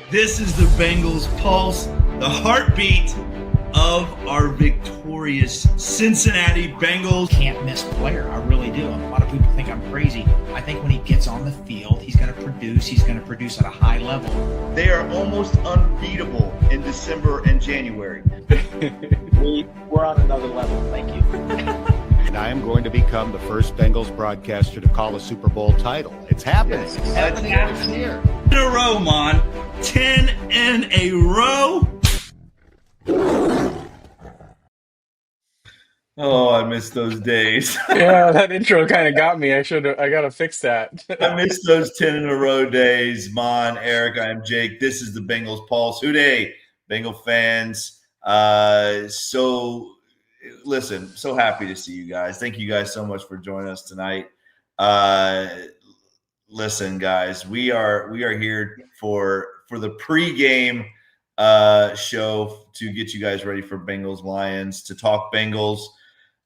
This is the Bengals Pulse, the heartbeat of our victorious Cincinnati Bengals. Can't miss player. I really do. A lot of people think I'm crazy. I think when he gets on the field, he's going to produce. He's going to produce at a high level. They are almost unbeatable in December and January. We're on another level. Thank you. And I am going to become the first Bengals broadcaster to call a Super Bowl title. It's happening. Yes. It's happening this year. In a row, Mon. 10 in a row. Oh, I miss those days. Yeah, that intro kind of got me. I gotta fix that. I miss those 10 in a row days. Mon, Eric, I am Jake. This is the Bengals Pulse. Hooday, Bengal fans. So happy to see you guys. Thank you guys so much for joining us tonight. Listen, guys, we are here for the pregame show to get you guys ready for Bengals Lions, to talk Bengals,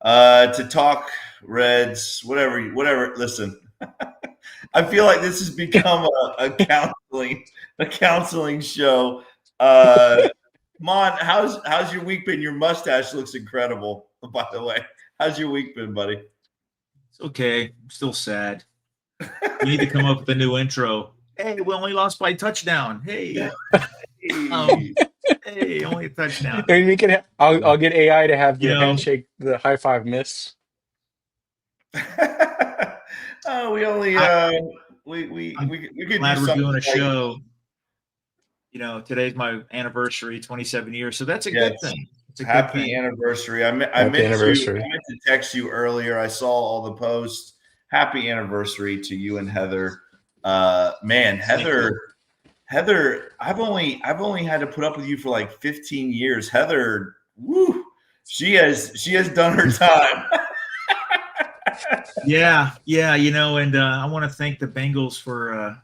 to talk Reds, whatever. Listen, I feel like this has become a counseling show. Mon, how's your week been? Your mustache looks incredible, by the way. How's your week been, buddy? It's okay. I'm still sad. We need to come up with a new intro. Hey, we only lost by a touchdown. Hey, hey, only a touchdown. I mean, we can. I'll get AI to have the handshake, the high five miss. We only we could Glad do we're something doing a like- show. You know, today's my anniversary, 27 years. So that's a good thing. It's a good Happy thing. anniversary. I meant anniversary. to text you earlier. I saw all the posts. Happy anniversary to you and Heather. Man, Heather, I've only had to put up with you for like 15 years. Heather, woo, she has done her time. Yeah, and I want to thank the Bengals for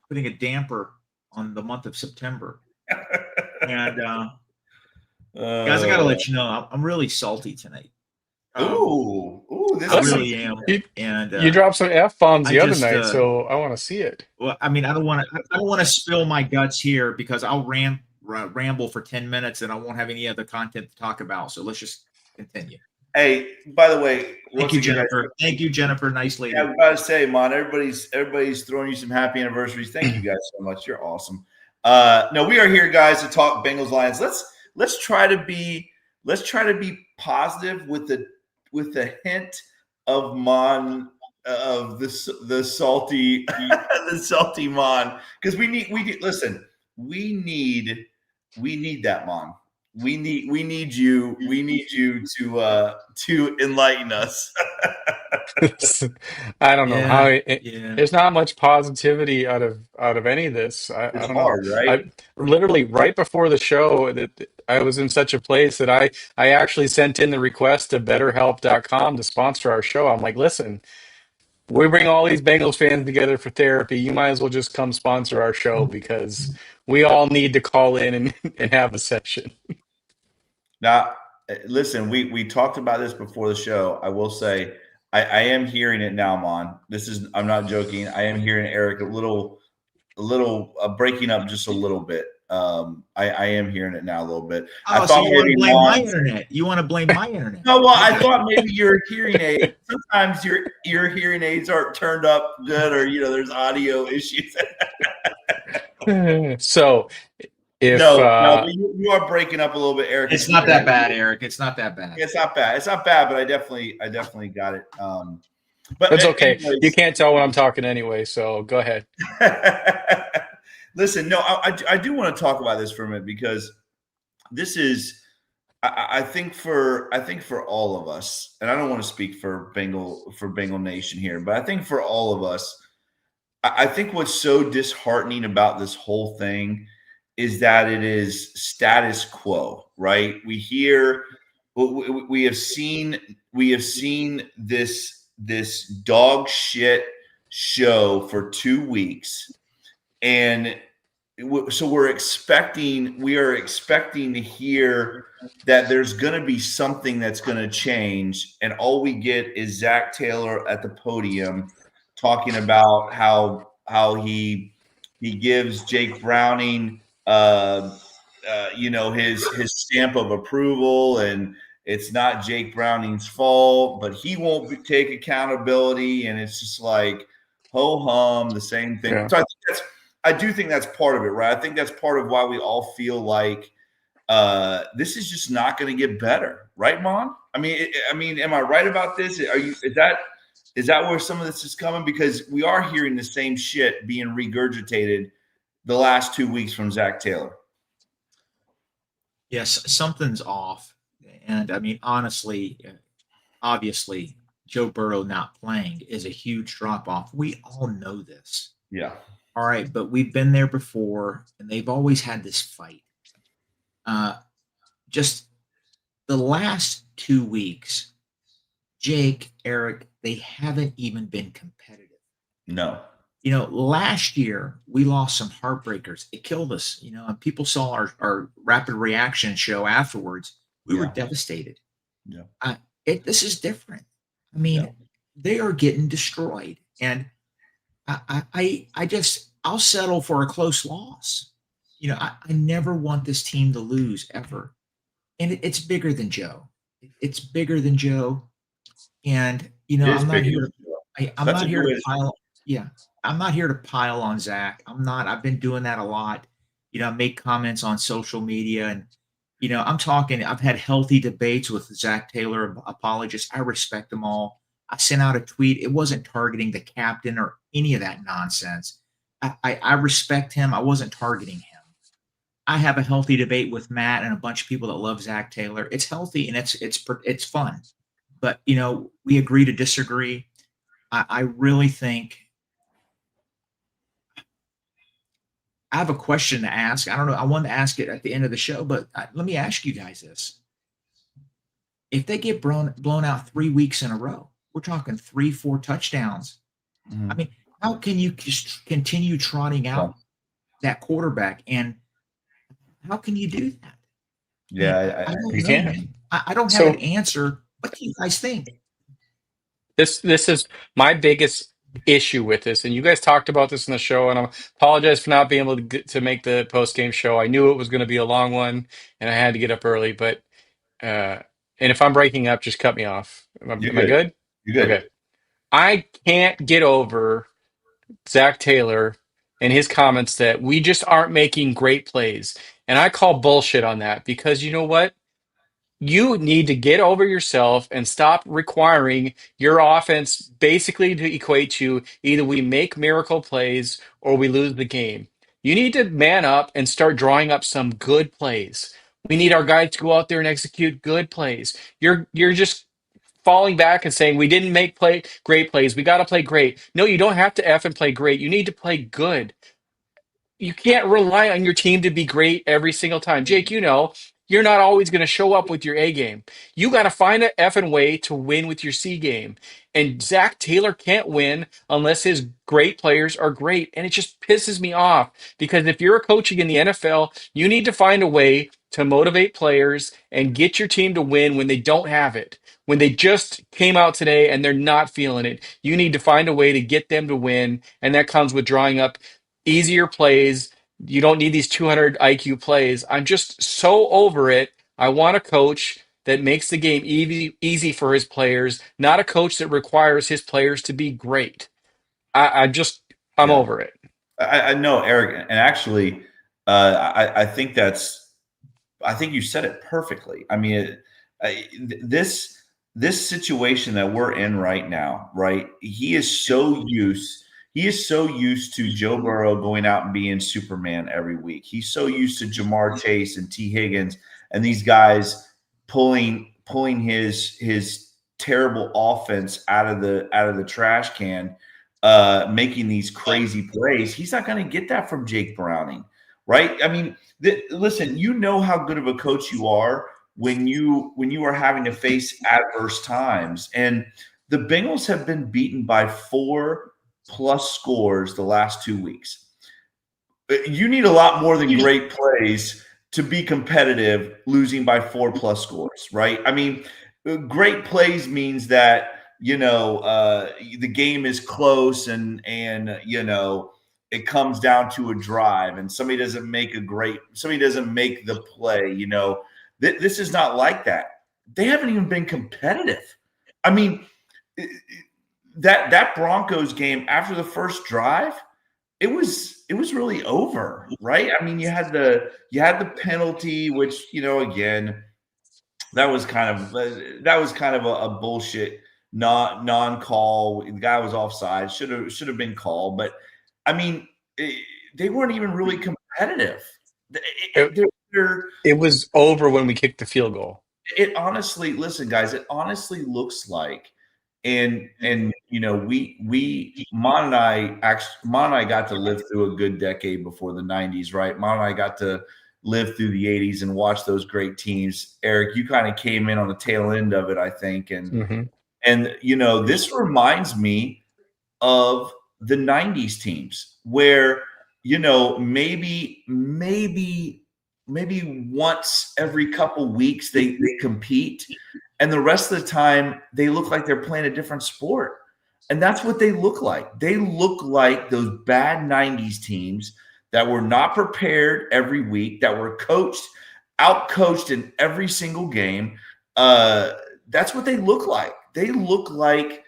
putting a damper on the month of September. And guys, I got to let you know, I'm really salty tonight. This I is really am. And You dropped some F-bombs the I other just, night, so I want to see it. well, I mean, I don't want to spill my guts here because I'll ramble for 10 minutes and I won't have any other content to talk about. So let's just continue. Hey, by the way, Thank you, Jennifer. Thank you, Jennifer. Nice lady. Yeah, I was about to say, Mon, everybody's throwing you some happy anniversaries. Thank you guys so much. You're awesome. No, we are here, guys, to talk Bengals Lions. Let's try to be positive with the hint of Mon of the salty the salty Mon, because we need that, Mon. We need you to enlighten us. I don't know how Yeah. there's not much positivity out of any of this. I It's don't hard, know. right? I literally right before the show that I was in such a place that I actually sent in the request to BetterHelp.com to sponsor our show. I'm like, listen, we bring all these Bengals fans together for therapy. You might as well just come sponsor our show because we all need to call in and have a session. Now, listen, we talked about this before the show. I will say I am hearing it now, Mon. I'm not joking. I am hearing Eric a little breaking up just a little bit. I am hearing it now a little bit. Oh, so you want to blame my internet? You want to blame my internet? No, well, I thought maybe your hearing aid. Sometimes your hearing aids aren't turned up good, or there's audio issues. So if but you are breaking up a little bit, Eric. It's not that bad, Eric. It's not that bad. It's not bad. It's not bad, but I definitely got it. But it's okay. anyways. You can't tell when I'm talking anyway, so go ahead. Listen, no, I do want to talk about this for a minute because this is, I think for all of us, and I don't want to speak for Bengal Nation here, but I think for all of us, I think what's so disheartening about this whole thing is that it is status quo, right? We have seen this dog shit show for 2 weeks, and so we are expecting to hear that there's going to be something that's going to change, and all we get is Zack Taylor at the podium talking about how he He gives Jake Browning, his stamp of approval, and it's not Jake Browning's fault, but he won't take accountability, and it's just like ho hum, the same thing. Yeah. So I do think that's part of it, right? I think that's part of why we all feel like this is just not going to get better, right, Mon? I mean, am I right about this? Is that where some of this is coming? Because we are hearing the same shit being regurgitated the last 2 weeks from Zack Taylor. Yes, something's off. And I mean, honestly, obviously, Joe Burrow not playing is a huge drop off. We all know this. Yeah. All right, but we've been there before, and they've always had this fight. Just the last 2 weeks, Jake, Eric, they haven't even been competitive. No. Last year we lost some heartbreakers. It killed us, and people saw our rapid reaction show afterwards. We were devastated. Yeah. This is different. I mean, they are getting destroyed. And I'll settle for a close loss. I never want this team to lose ever. And it's bigger than Joe. It's bigger than Joe. And, I'm not here to pile. Yeah. I'm not here to pile on Zach. I've been doing that a lot. I make comments on social media and, I've had healthy debates with Zack Taylor apologists. I respect them all. I sent out a tweet. It wasn't targeting the captain or any of that nonsense. I respect him. I wasn't targeting him. I have a healthy debate with Matt and a bunch of people that love Zack Taylor. It's healthy and it's fun. But, we agree to disagree. I really think I have a question to ask. I don't know. I wanted to ask it at the end of the show, but let me ask you guys this. If they get blown out 3 weeks in a row, we're talking 3-4 touchdowns. Mm-hmm. I mean, how can you just continue trotting out that quarterback? And how can you do that? Yeah, I don't you know, can't. man. I don't have an answer. What do you guys think? This is my biggest issue with this, and you guys talked about this in the show, and I apologize for not being able to make the post game show. I knew it was going to be a long one, and I had to get up early. But and if I'm breaking up, just cut me off. Am I good? You're good. Okay. I can't get over Zack Taylor and his comments that we just aren't making great plays, and I call bullshit on that because you know what? You need to get over yourself and stop requiring your offense basically to equate to either we make miracle plays or we lose the game. You need to man up and start drawing up some good plays. We need our guys to go out there and execute good plays. You're just falling back and saying we didn't make great plays. We got to play great. No, you don't have to F and play great. You need to play good. You can't rely on your team to be great every single time. Jake, you're not always going to show up with your A game. You got to find an effing way to win with your C game. And Zack Taylor can't win unless his great players are great. And it just pisses me off because if you're coaching in the NFL, you need to find a way to motivate players and get your team to win when they don't have it. When they just came out today and they're not feeling it, you need to find a way to get them to win. And that comes with drawing up easier plays. You don't need these 200 IQ plays. I'm just so over it. I want a coach that makes the game easy for his players, not a coach that requires his players to be great. I'm over it. I know, Eric, and actually, I think you said it perfectly. I mean, this situation that we're in right now, right? He is so used to Joe Burrow going out and being Superman every week. He's so used to Jamar Chase and T. Higgins and these guys pulling his terrible offense out of the trash can, making these crazy plays. He's not going to get that from Jake Browning, right? I mean, listen, you know how good of a coach you are when you are having to face adverse times, and the Bengals have been beaten by 4+ scores the last 2 weeks. You need a lot more than great plays to be competitive losing by 4+ scores, right? I mean, great plays means that, the game is close and it comes down to a drive and somebody doesn't make the play, this is not like that. They haven't even been competitive. I mean, that Broncos game after the first drive, it was really over, right? I mean, you had the penalty, which, again, that was kind of a bullshit non-call. The guy was offside. Should have been called. But I mean, they weren't even really competitive. It was over when we kicked the field goal. It honestly, listen, guys, it honestly looks like, and Mon and I got to live through a good decade before the 90s, right? Mon and I got to live through the 80s and watch those great teams. Eric, you kind of came in on the tail end of it, I think. And this reminds me of the 90s teams where, maybe once every couple weeks they compete, and the rest of the time they look like they're playing a different sport. And that's what they look like. They look like those bad 90s teams that were not prepared every week, that were out-coached in every single game. That's what they look like. They look like,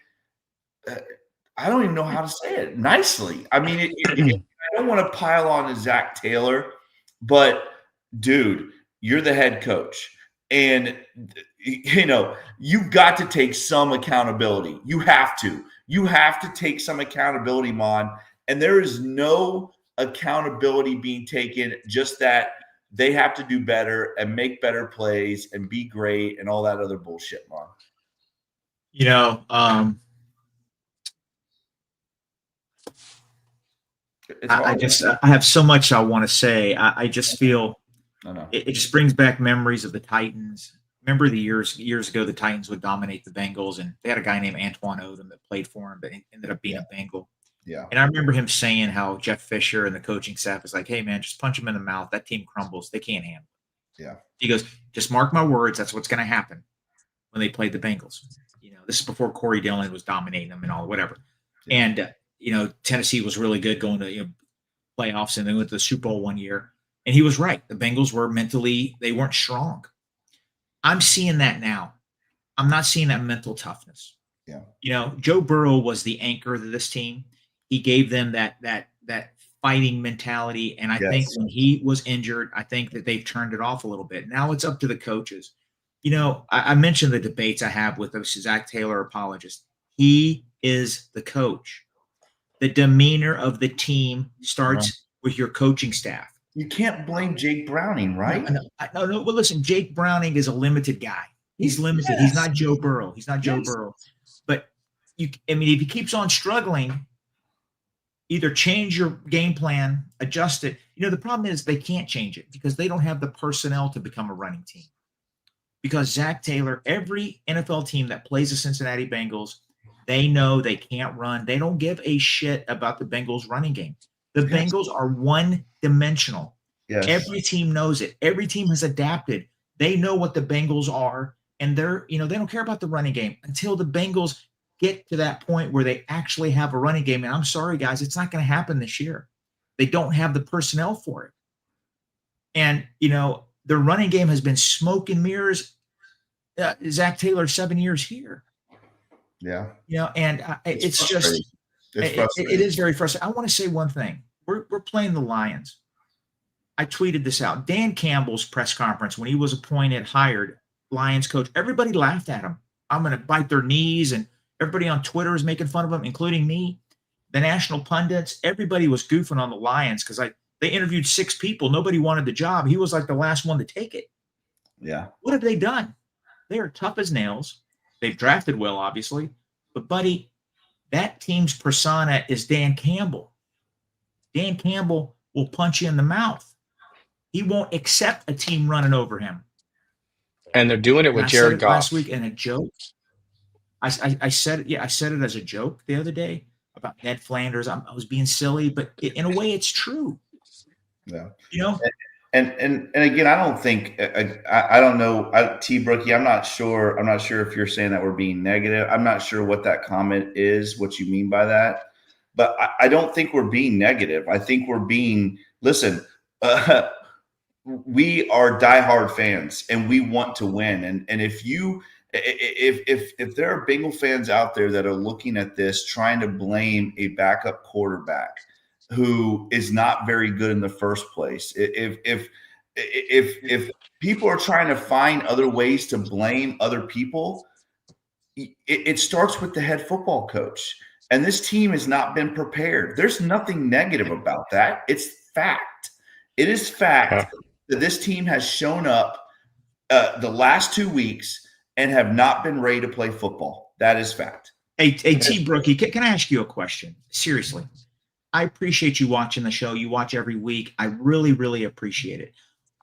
I don't even know how to say it nicely. I mean, I don't want to pile on to Zack Taylor, but dude, you're the head coach. And, you've got to take some accountability. You have to take some accountability, Mon. And there is no accountability being taken, just that they have to do better and make better plays and be great and all that other bullshit, Mon. I have so much I want to say. I just feel it just brings back memories of the Titans. Remember the years ago, the Titans would dominate the Bengals, and they had a guy named Antoine Odom that played for him, but ended up being a Bengal. Yeah. And I remember him saying how Jeff Fisher and the coaching staff is like, hey, man, just punch him in the mouth. That team crumbles. They can't handle it. Yeah. He goes, just mark my words. That's what's going to happen when they played the Bengals. This is before Corey Dillon was dominating them and all, whatever. Yeah. And, Tennessee was really good going to playoffs, and they went to the Super Bowl one year. And he was right. The Bengals were mentally, they weren't strong. I'm seeing that now. I'm not seeing that mental toughness. Yeah. Joe Burrow was the anchor of this team. He gave them that fighting mentality. And I think when he was injured, I think that they've turned it off a little bit. Now it's up to the coaches. I mentioned the debates I have with those Zack Taylor apologists. He is the coach. The demeanor of the team starts with your coaching staff. You can't blame Jake Browning, right? No. Well, listen, Jake Browning is a limited guy. He's limited. He's not Joe Burrow. Joe Burrow. But if he keeps on struggling, either change your game plan, adjust it. The problem is they can't change it because they don't have the personnel to become a running team. Because Zack Taylor, every NFL team that plays the Cincinnati Bengals, they know they can't run. They don't give a shit about the Bengals running game. The Bengals are one-dimensional. Yes. Every team knows it. Every team has adapted. They know what the Bengals are, and they don't care about the running game until the Bengals get to that point where they actually have a running game. And I'm sorry, guys, it's not going to happen this year. They don't have the personnel for it. And, their running game has been smoke and mirrors. Zack Taylor, 7 years here. Yeah. And it's just it is very frustrating. I want to say one thing. We're playing the Lions. I tweeted this out. Dan Campbell's press conference when he was hired Lions coach, everybody laughed at him. I'm going to bite their knees, and everybody on Twitter is making fun of him, including me. The national pundits, everybody was goofing on the Lions because they interviewed 6 people. Nobody wanted the job. He was like the last one to take it. Yeah. What have they done? They are tough as nails. They've drafted well, obviously. But, buddy, that team's persona is Dan Campbell. Dan Campbell will punch you in the mouth. He won't accept a team running over him. And they're doing it with Jared Goff. Last week in a joke. I said it as a joke the other day about Ned Flanders. I was being silly, but in a way, it's true. Yeah. And again, I don't think I don't know, T Brookie. I'm not sure if you're saying that we're being negative. I'm not sure what that comment is, what you mean by that. but I don't think we're being negative. I think we're being, listen, we are diehard fans and we want to win. And if there are Bengal fans out there that are looking at this, trying to blame a backup quarterback who is not very good in the first place, if people are trying to find other ways to blame other people, it starts with the head football coach. And this team has not been prepared. There's nothing negative about that. It's fact. It is fact that this team has shown up the last 2 weeks and have not been ready to play football. That is fact. Hey, T. Brookie, can I ask you a question? Seriously. I appreciate you watching the show. You watch every week. I really, really appreciate it.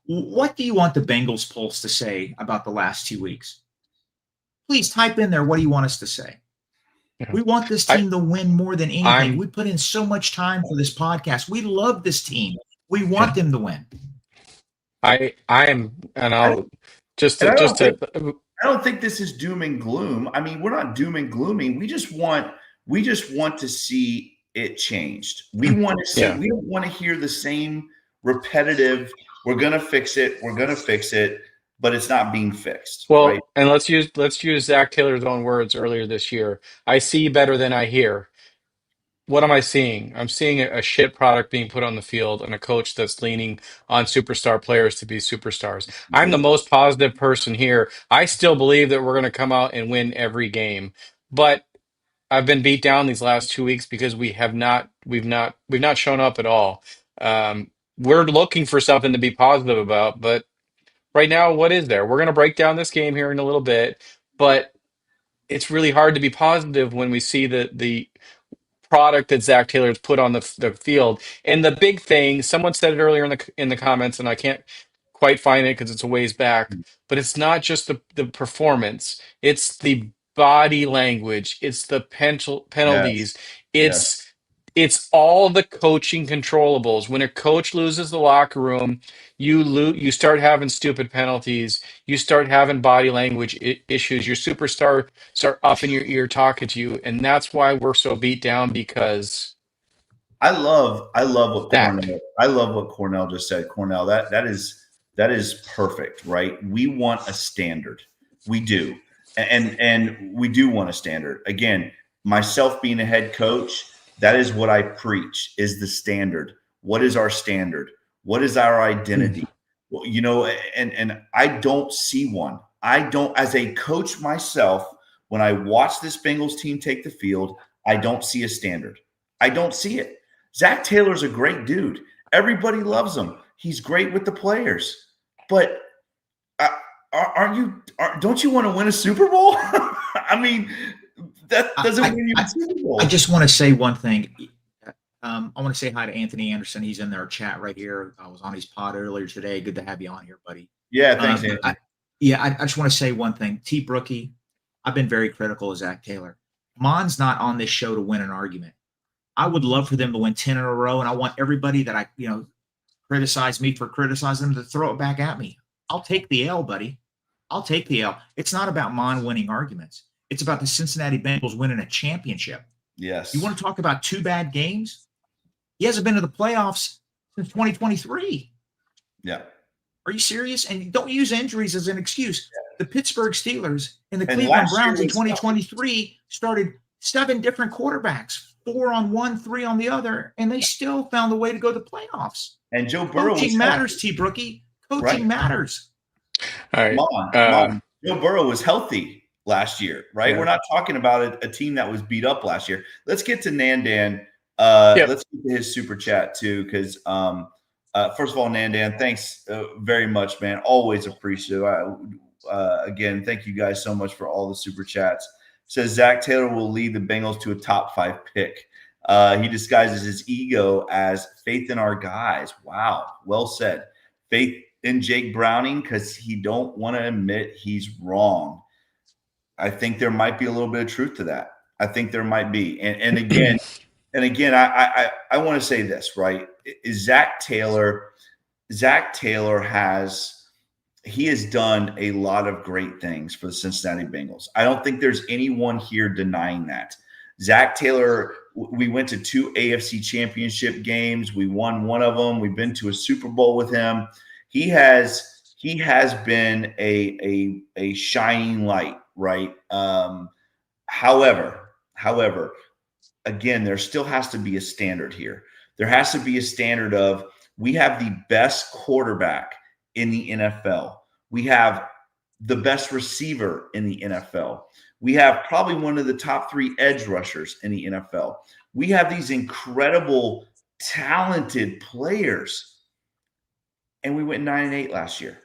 What do you want the Bengals Pulse to say about the last 2 weeks? Please type in there, what do you want us to say? Yeah. We want this team to win more than anything. We put in so much time for this podcast. We love this team. We want them to win. I don't think this is doom and gloom. I mean, we're not doom and glooming. We just want to see it changed. We want to see. We don't want to hear the same repetitive. We're gonna fix it. We're gonna fix it. But it's not being fixed. Well, right? And let's use Zack Taylor's own words earlier this year. I see better than I hear. What am I seeing? I'm seeing a shit product being put on the field and a coach that's leaning on superstar players to be superstars. I'm the most positive person here. I still believe that we're going to come out and win every game, but I've been beat down these last 2 weeks because we've not shown up at all. We're looking for something to be positive about, but right now, what is there? We're going to break down this game here in a little bit, but it's really hard to be positive when we see the product that Zack Taylor's put on the field. And the big thing, someone said it earlier in the comments, and I can't quite find it because it's a ways back, but it's not just the performance; it's the body language, it's the penalties, it's all the coaching controllables. When a coach loses the locker room, you start having stupid penalties. You start having body language issues. Your superstar start up in your ear talking to you, and that's why we're so beat down. Because I love what Cornell just said. Cornell, that is perfect, right? We want a standard. We do, and we do want a standard. Again, myself being a head coach, that is what I preach, is the standard. What is our standard? What is our identity? Well, and I don't see one. I don't, as a coach myself, when I watch this Bengals team take the field, I don't see a standard. I don't see it. Zack Taylor's a great dude. Everybody loves him. He's great with the players. But don't you want to win a Super Bowl? I mean, that doesn't win you a Super Bowl. I just want to say one thing. I want to say hi to Anthony Anderson. He's in our chat right here. I was on his pod earlier today. Good to have you on here, buddy. Yeah, thanks, Anthony. I just want to say one thing. T. Brookie, I've been very critical of Zack Taylor. Mon's not on this show to win an argument. I would love for them to win 10 in a row, and I want everybody that criticize me for criticizing them to throw it back at me. I'll take the L, buddy. I'll take the L. It's not about Mon winning arguments. It's about the Cincinnati Bengals winning a championship. Yes. You want to talk about 2 bad games? He hasn't been to the playoffs since 2023. Yeah. Are you serious? And don't use injuries as an excuse. The Pittsburgh Steelers and the Cleveland Browns in 2023 started 7 different quarterbacks, 4 on one, 3 on the other, and they still found a way to go to the playoffs. And Joe Burrow coaching matters, T. Brookie. Coaching matters. All right. Mom. Joe Burrow was healthy last year, right? Yeah. We're not talking about a team that was beat up last year. Let's get to Nandan. Let's get to his super chat too, because first of all, Nandan, thanks very much, man. Always appreciative. Again, thank you guys so much for all the super chats. Says Zack Taylor will lead the Bengals to a top 5 pick. He disguises his ego as faith in our guys. Wow, well said. Faith in Jake Browning because he don't want to admit he's wrong. I think there might be a little bit of truth to that. I think there might be. And again, I want to say this, right? Zack Taylor has done a lot of great things for the Cincinnati Bengals. I don't think there's anyone here denying that. Zack Taylor, we went to 2 AFC championship games. We won one of them. We've been to a Super Bowl with him. He has been a shining light, right? However, again, there still has to be a standard here. There has to be a standard of, we have the best quarterback in the NFL. We have the best receiver in the NFL. We have probably one of the top 3 edge rushers in the NFL. We have these incredible, talented players, and we went 9-8 last year.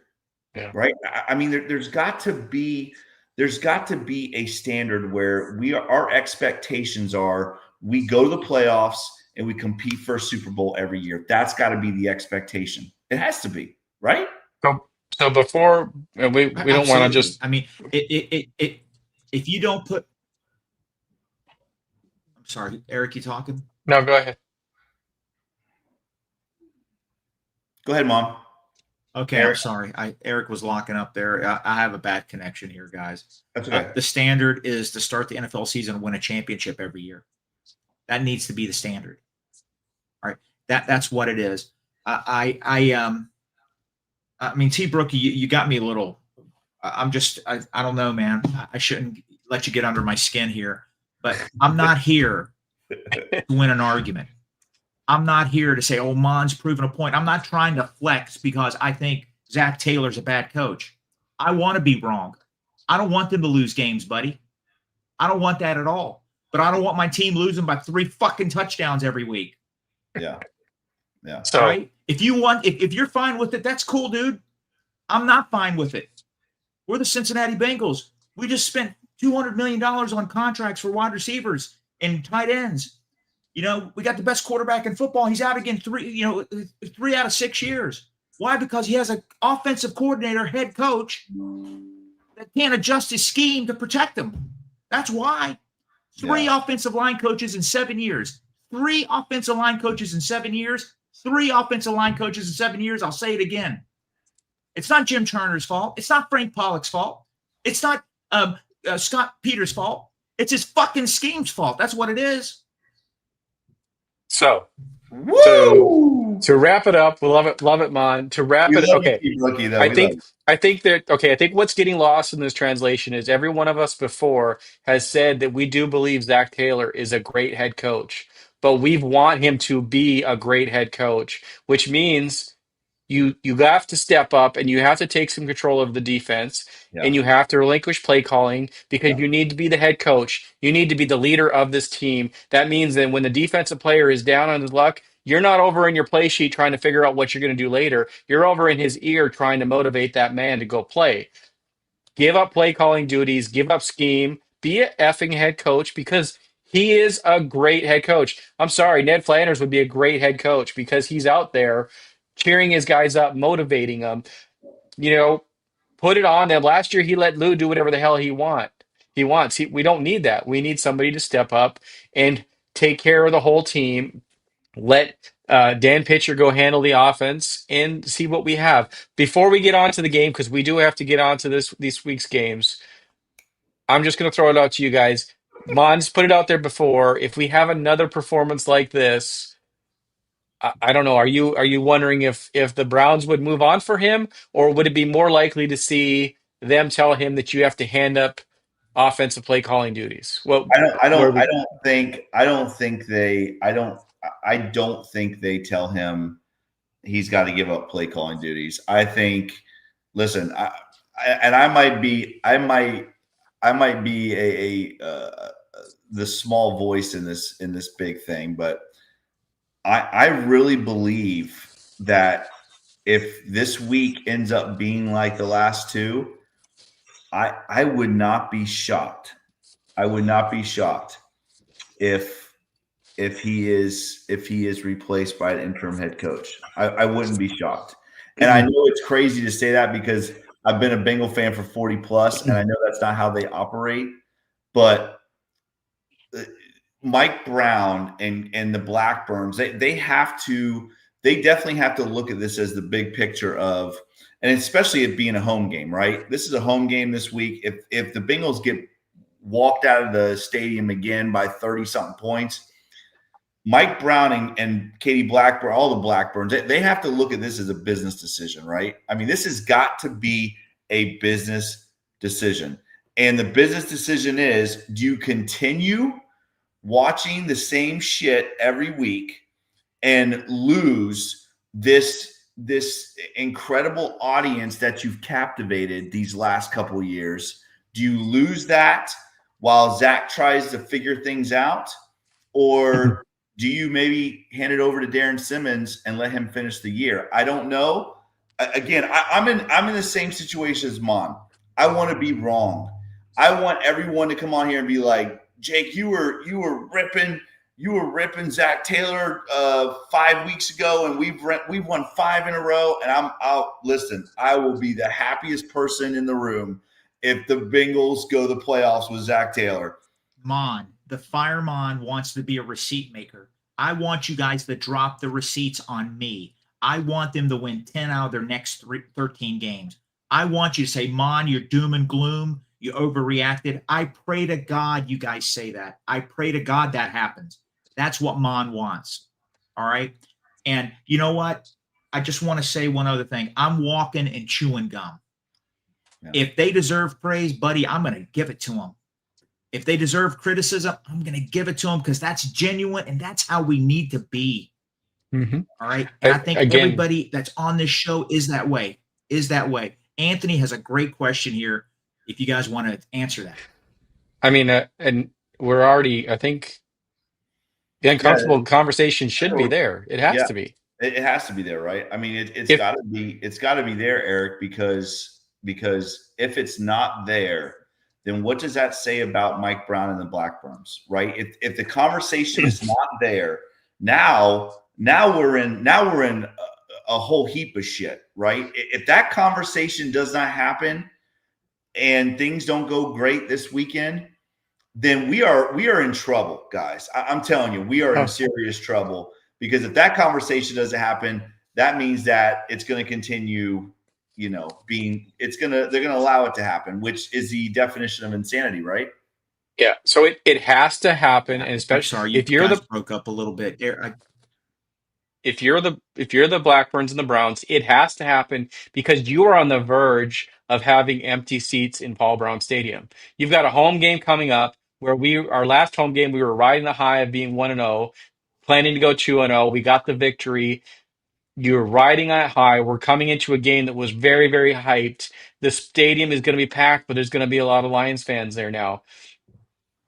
Yeah. Right? I mean, there's got to be a standard where our expectations are, we go to the playoffs and we compete for a Super Bowl every year. That's got to be the expectation. It has to be, right? So before we don't want to just. I mean, if you don't put. I'm sorry, Eric, you talking? No, go ahead. Go ahead, Mom. Okay, Eric. I'm sorry. Eric was locking up there. I have a bad connection here, guys. That's okay. The standard is to start the NFL season and win a championship every year. That needs to be the standard. All right, that's what it is. I mean, T. Brookie, you got me a little. I don't know, man. I shouldn't let you get under my skin here, but I'm not here to win an argument. I'm not here to say, oh, Mon's proven a point. I'm not trying to flex because I think Zack Taylor's a bad coach. I want to be wrong. I don't want them to lose games, buddy. I don't want that at all. But I don't want my team losing by 3 fucking touchdowns every week. Yeah. So right? If you're fine with it, that's cool, dude. I'm not fine with it. We're the Cincinnati Bengals. We just spent $200 million on contracts for wide receivers and tight ends. You know, we got the best quarterback in football. He's out again 3 out of 6 years. Why? Because he has an offensive coordinator, head coach that can't adjust his scheme to protect him. That's why. 3 offensive line coaches in 7 years. 3 offensive line coaches in 7 years. 3 offensive line coaches in 7 years. I'll say it again. It's not Jim Turner's fault. It's not Frank Pollock's fault. It's not Scott Peters' fault. It's his fucking scheme's fault. That's what it is. So, to wrap it up, we love it, Mon. To wrap it, okay. I think what's getting lost in this translation is every one of us before has said that we do believe Zack Taylor is a great head coach, but we want him to be a great head coach, which means you have to step up and you have to take some control of the defense and you have to relinquish play calling because you need to be the head coach. You need to be the leader of this team. That means that when the defensive player is down on his luck, you're not over in your play sheet trying to figure out what you're going to do later. You're over in his ear trying to motivate that man to go play. Give up play calling duties, give up scheme, be a effing head coach because he is a great head coach. I'm sorry, Ned Flanders would be a great head coach because he's out there cheering his guys up, motivating them. You know, put it on them. Last year, he let Lou do whatever the hell he wants. We don't need that. We need somebody to step up and take care of the whole team. Let Dan Pitcher go handle the offense and see what we have. Before we get on to the game, because we do have to get on to this week's games, I'm just going to throw it out to you guys. Mon's put it out there before. If we have another performance like this, I don't know. Are you wondering if the Browns would move on for him, or would it be more likely to see them tell him that you have to hand up offensive play calling duties? Well, I don't think they tell him he's got to give up play calling duties. I think, listen, I might be the small voice in this big thing, but I really believe that if this week ends up being like the last 2, I would not be shocked. I would not be shocked if he is replaced by an interim head coach. I wouldn't be shocked. And I know it's crazy to say that because I've been a Bengal fan for 40 plus, and I know that's not how they operate, but Mike Brown and the Blackburns, they definitely have to look at this as the big picture of, and especially it being a home game, right? This is a home game this week. If the Bengals get walked out of the stadium again by 30-something points. Mike Browning and Katie Blackburn, all the Blackburns, they have to look at this as a business decision, right? I mean, this has got to be a business decision. And the business decision is, do you continue watching the same shit every week and lose this incredible audience that you've captivated these last couple of years? Do you lose that while Zack tries to figure things out? Or do you maybe hand it over to Darren Simmons and let him finish the year? I don't know. Again, I'm in the same situation as Mon. I want to be wrong. I want everyone to come on here and be like, Jake, you were ripping Zack Taylor 5 weeks ago, and we've won 5 in a row. And I'll listen. I will be the happiest person in the room if the Bengals go to the playoffs with Zack Taylor. The fireman wants to be a receipt maker. I want you guys to drop the receipts on me. I want them to win 10 out of their next 13 games. I want you to say, Mon, you're doom and gloom. You overreacted. I pray to God you guys say that. I pray to God that happens. That's what Mon wants. All right? And you know what? I just want to say one other thing. I'm walking and chewing gum. Yeah. If they deserve praise, buddy, I'm going to give it to them. If they deserve criticism, I'm going to give it to them because that's genuine and that's how we need to be. Mm-hmm. All right. And I think everybody that's on this show is that way. Anthony has a great question here if you guys want to answer that. I mean, and we're already, I think the uncomfortable conversation should be there. It has to be. It has to be there, right? I mean, it's got to be there, Eric, because if it's not there, then what does that say about Mike Brown and the Blackburns, right? If the conversation is not there, now we're in a whole heap of shit, right? If that conversation does not happen and things don't go great this weekend, then we are in trouble, guys. I'm telling you, we are in serious trouble, because if that conversation doesn't happen, that means that it's going to continue, they're going to allow it to happen, which is the definition of insanity, right? Yeah. So it has to happen. And especially if you're broke up a little bit there. If you're the Blackburns and the Browns, it has to happen because you are on the verge of having empty seats in Paul Brown Stadium. You've got a home game coming up where our last home game, we were riding the high of being 1-0, planning to go 2-0. We got the victory. You're riding that high. We're coming into a game that was very, very hyped. The stadium is going to be packed, but there's going to be a lot of Lions fans there now.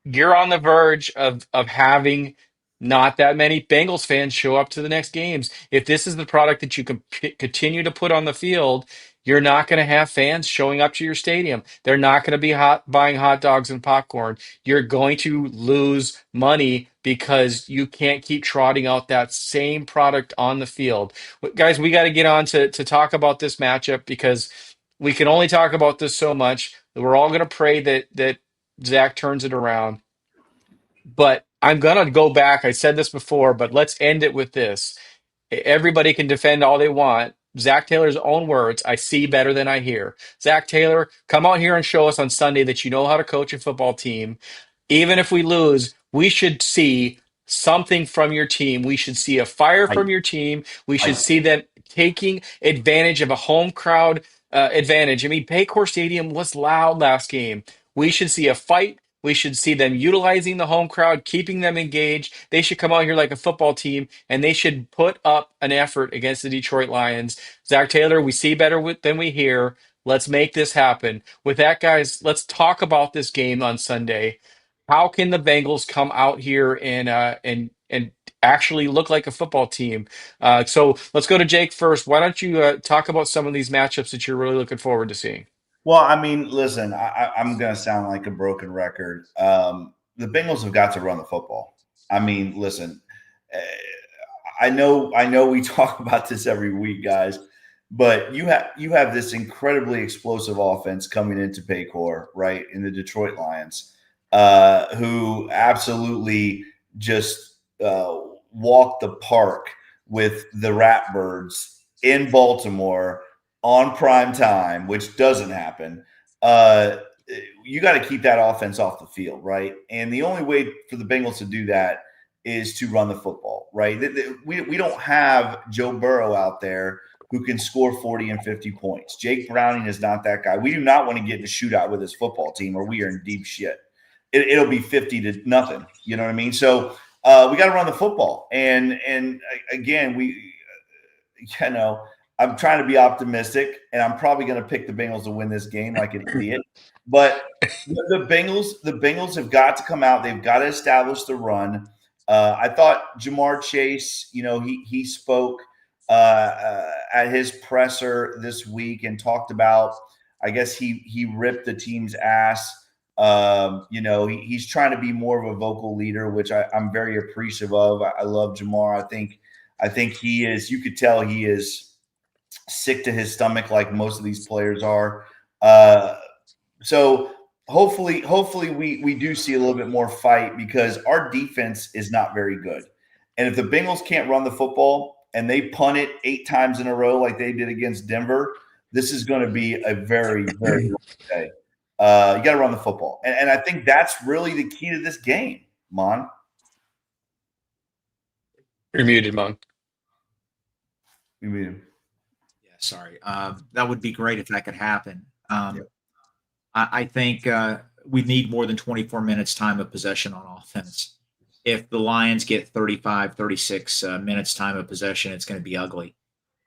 You're on the verge of having not that many Bengals fans show up to the next games. If this is the product that you can continue to put on the field, you're not going to have fans showing up to your stadium. They're not going to be buying hot dogs and popcorn. You're going to lose money because you can't keep trotting out that same product on the field. Guys, we got to get on to talk about this matchup because we can only talk about this so much. We're all going to pray that Zack turns it around. But I'm going to go back. I said this before, but let's end it with this. Everybody can defend all they want. Zack Taylor's own words, I see better than I hear. Zack Taylor, come out here and show us on Sunday that you know how to coach a football team. Even if we lose, we should see something from your team. We should see a fire from your team. We should see them taking advantage of a home crowd advantage. I mean, Paycor Stadium was loud last game. We should see a fight. We should see them utilizing the home crowd, keeping them engaged. They should come out here like a football team, and they should put up an effort against the Detroit Lions. Zack Taylor, we see better than we hear. Let's make this happen. With that, guys, let's talk about this game on Sunday. How can the Bengals come out here and actually look like a football team? So let's go to Jake first. Why don't you talk about some of these matchups that you're really looking forward to seeing? Well, I mean, listen, I'm going to sound like a broken record. The Bengals have got to run the football. I mean, listen, I know we talk about this every week, guys, but you have this incredibly explosive offense coming into Paycor, right, in the Detroit Lions, who absolutely just walked the park with the Ratbirds in Baltimore on prime time, which doesn't happen. you got to keep that offense off the field, right? And the only way for the Bengals to do that is to run the football, right? We don't have Joe Burrow out there who can score 40 and 50 points. Jake Browning is not that guy. We do not want to get in a shootout with his football team, or we are in deep shit. It'll be 50 to nothing. You know what I mean? So we got to run the football. And again, I'm trying to be optimistic, and I'm probably going to pick the Bengals to win this game like an idiot. But the Bengals have got to come out. They've got to establish the run. I thought Jamar Chase, he spoke at his presser this week and talked about, I guess he ripped the team's ass. He's trying to be more of a vocal leader, which I'm very appreciative of. I love Jamar. I think he is. You could tell he is sick to his stomach, like most of these players are. So hopefully we do see a little bit more fight, because our defense is not very good. And if the Bengals can't run the football and they punt it 8 times in a row like they did against Denver, this is going to be a very, very long day. You got to run the football. And I think that's really the key to this game, Mon. You're muted, Mon. You muted. Yeah, sorry. That would be great if that could happen. I think we need more than 24 minutes time of possession on offense. If the Lions get 35, 36 minutes time of possession, it's going to be ugly.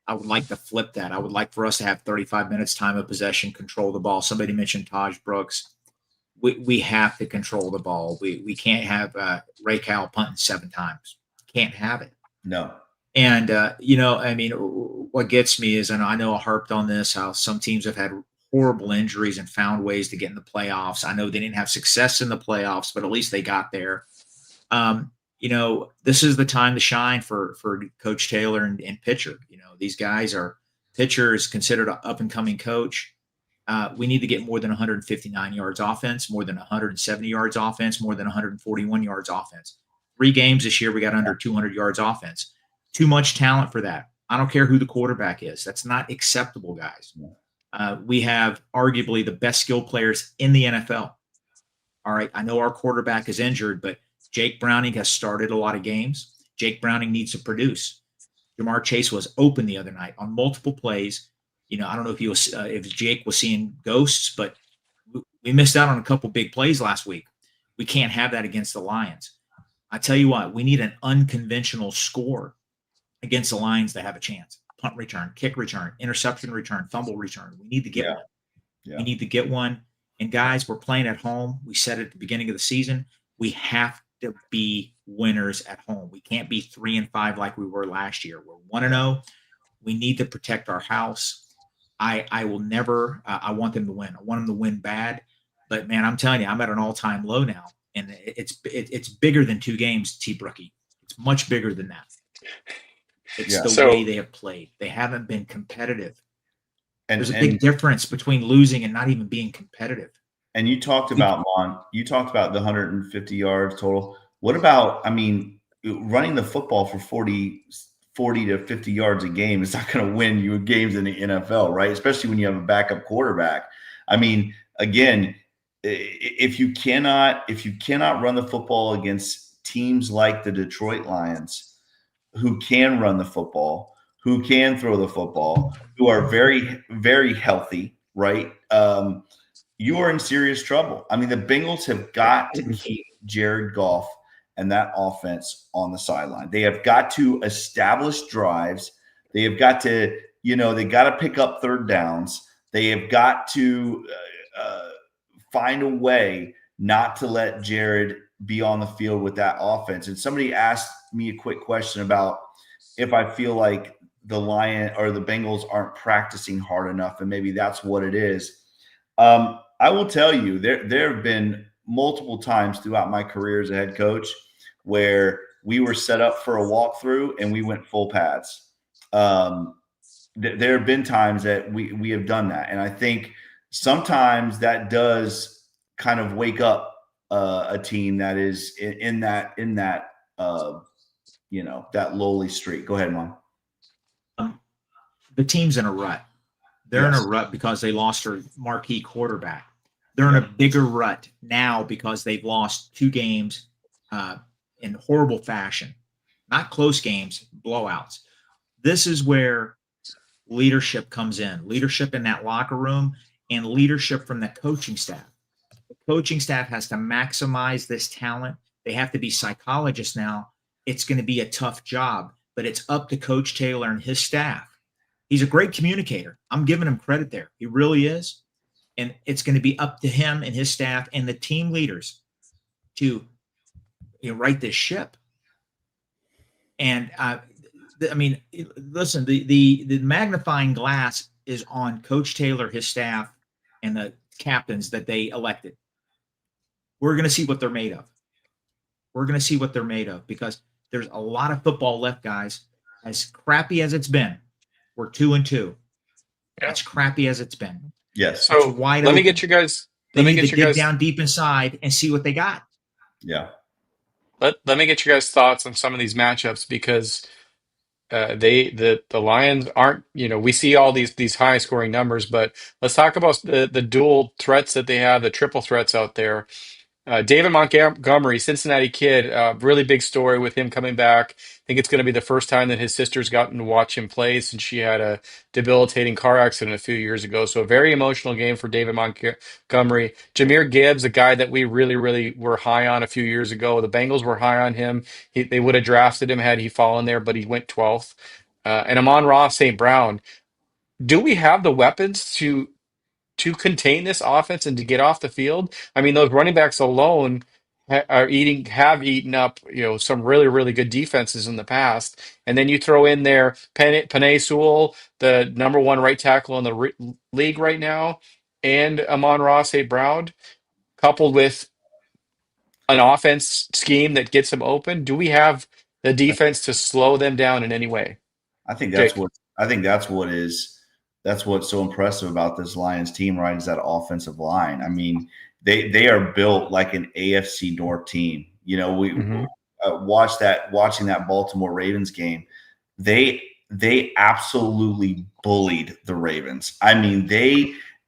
I would like to flip that. I would like for us to have 35 minutes time of possession, control the ball. Somebody mentioned Taj Brooks. We have to control the ball. We can't have Ray Cal punting 7 times. Can't have it. No. And, what gets me is, and I know I harped on this, how some teams have had horrible injuries and found ways to get in the playoffs. I know they didn't have success in the playoffs, but at least they got there. This is the time to shine for Coach Taylor and pitcher. These guys are pitcher is considered an up and coming coach. We need to get more than 159 yards offense, more than 170 yards offense, more than 141 yards offense. 3 games this year, we got under 200 yards offense. Too much talent for that. I don't care who the quarterback is. That's not acceptable, guys. We have arguably the best skilled players in the NFL. All right. I know our quarterback is injured, but Jake Browning has started a lot of games. Jake Browning needs to produce. Jamar Chase was open the other night on multiple plays. I don't know if Jake was seeing ghosts, but we missed out on a couple big plays last week. We can't have that against the Lions. I tell you what, we need an unconventional score against the Lions to have a chance. Punt return, kick return, interception return, fumble return. We need to get one. Yeah. We need to get one. And guys, we're playing at home. We said at the beginning of the season, we have to be winners at home. We can't be 3-5 like we were last year. We're 1-0. We need to protect our house. I will never. I want them to win. I want them to win bad. But man, I'm telling you, I'm at an all-time low now, and it's bigger than 2 games. T-Brookie. It's much bigger than that. It's the way they have played. They haven't been competitive. There's a big difference between losing and not even being competitive. And you talked about, Mon, the 150 yards total. What about, running the football for 40 to 50 yards a game is not going to win you games in the NFL, right? Especially when you have a backup quarterback. Again, if you cannot run the football against teams like the Detroit Lions, who can run the football, who can throw the football, who are very, very healthy, right? You are in serious trouble. The Bengals have got to keep Jared Goff and that offense on the sideline. They have got to establish drives. They have got to, they got to pick up 3rd downs. They have got to find a way not to let Jared be on the field with that offense. And somebody asked me a quick question about if I feel like the Lion or the Bengals aren't practicing hard enough, and maybe that's what it is. I will tell you, there have been multiple times throughout my career as a head coach where we were set up for a walkthrough and we went full pads. There have been times that we have done that, and I think sometimes that does kind of wake up a team that is in that that lowly streak. Go ahead, Mom. The team's in a rut. They're in a rut because they lost their marquee quarterback. They're in a bigger rut now because they've lost 2 games in horrible fashion. Not close games, blowouts. This is where leadership comes in. Leadership in that locker room and leadership from the coaching staff. The coaching staff has to maximize this talent. They have to be psychologists now. It's going to be a tough job, but it's up to Coach Taylor and his staff. He's a great communicator. I'm giving him credit there. He really is. And it's going to be up to him and his staff and the team leaders to right this ship. And listen, the magnifying glass is on Coach Taylor, his staff, and the captains that they elected. We're going to see what they're made of. We're going to see what they're made of because there's a lot of football left, guys. As crappy as it's been, we're 2-2. Yeah. As crappy as it's been. Yes. So wide let me open. get you guys. They Let me need get to you dig guys down deep inside and see what they got. Yeah. Let me get you guys thoughts on some of these matchups because the Lions aren't, we see all these high scoring numbers, but let's talk about the dual threats that they have, the triple threats out there. David Montgomery, Cincinnati kid, really big story with him coming back. I think it's going to be the first time that his sister's gotten to watch him play since she had a debilitating car accident a few years ago. So a very emotional game for David Montgomery. Jahmyr Gibbs, a guy that we really, really were high on a few years ago. The Bengals were high on him. They would have drafted him had he fallen there, but he went 12th. And Amon-Ra St. Brown. Do we have the weapons to contain this offense and to get off the field? I mean, those running backs alone have eaten up, some really, really good defenses in the past. And then you throw in there Penei Sewell, the number 1 right tackle in the league right now, and Amon-Ra St. Brown, coupled with an offense scheme that gets them open. Do we have the defense to slow them down in any way? I think Jake. that's what's so impressive about this Lions team, right? Is that offensive line. I mean, they are built like an AFC North team. Watching that Baltimore Ravens game, they absolutely bullied the Ravens. I mean,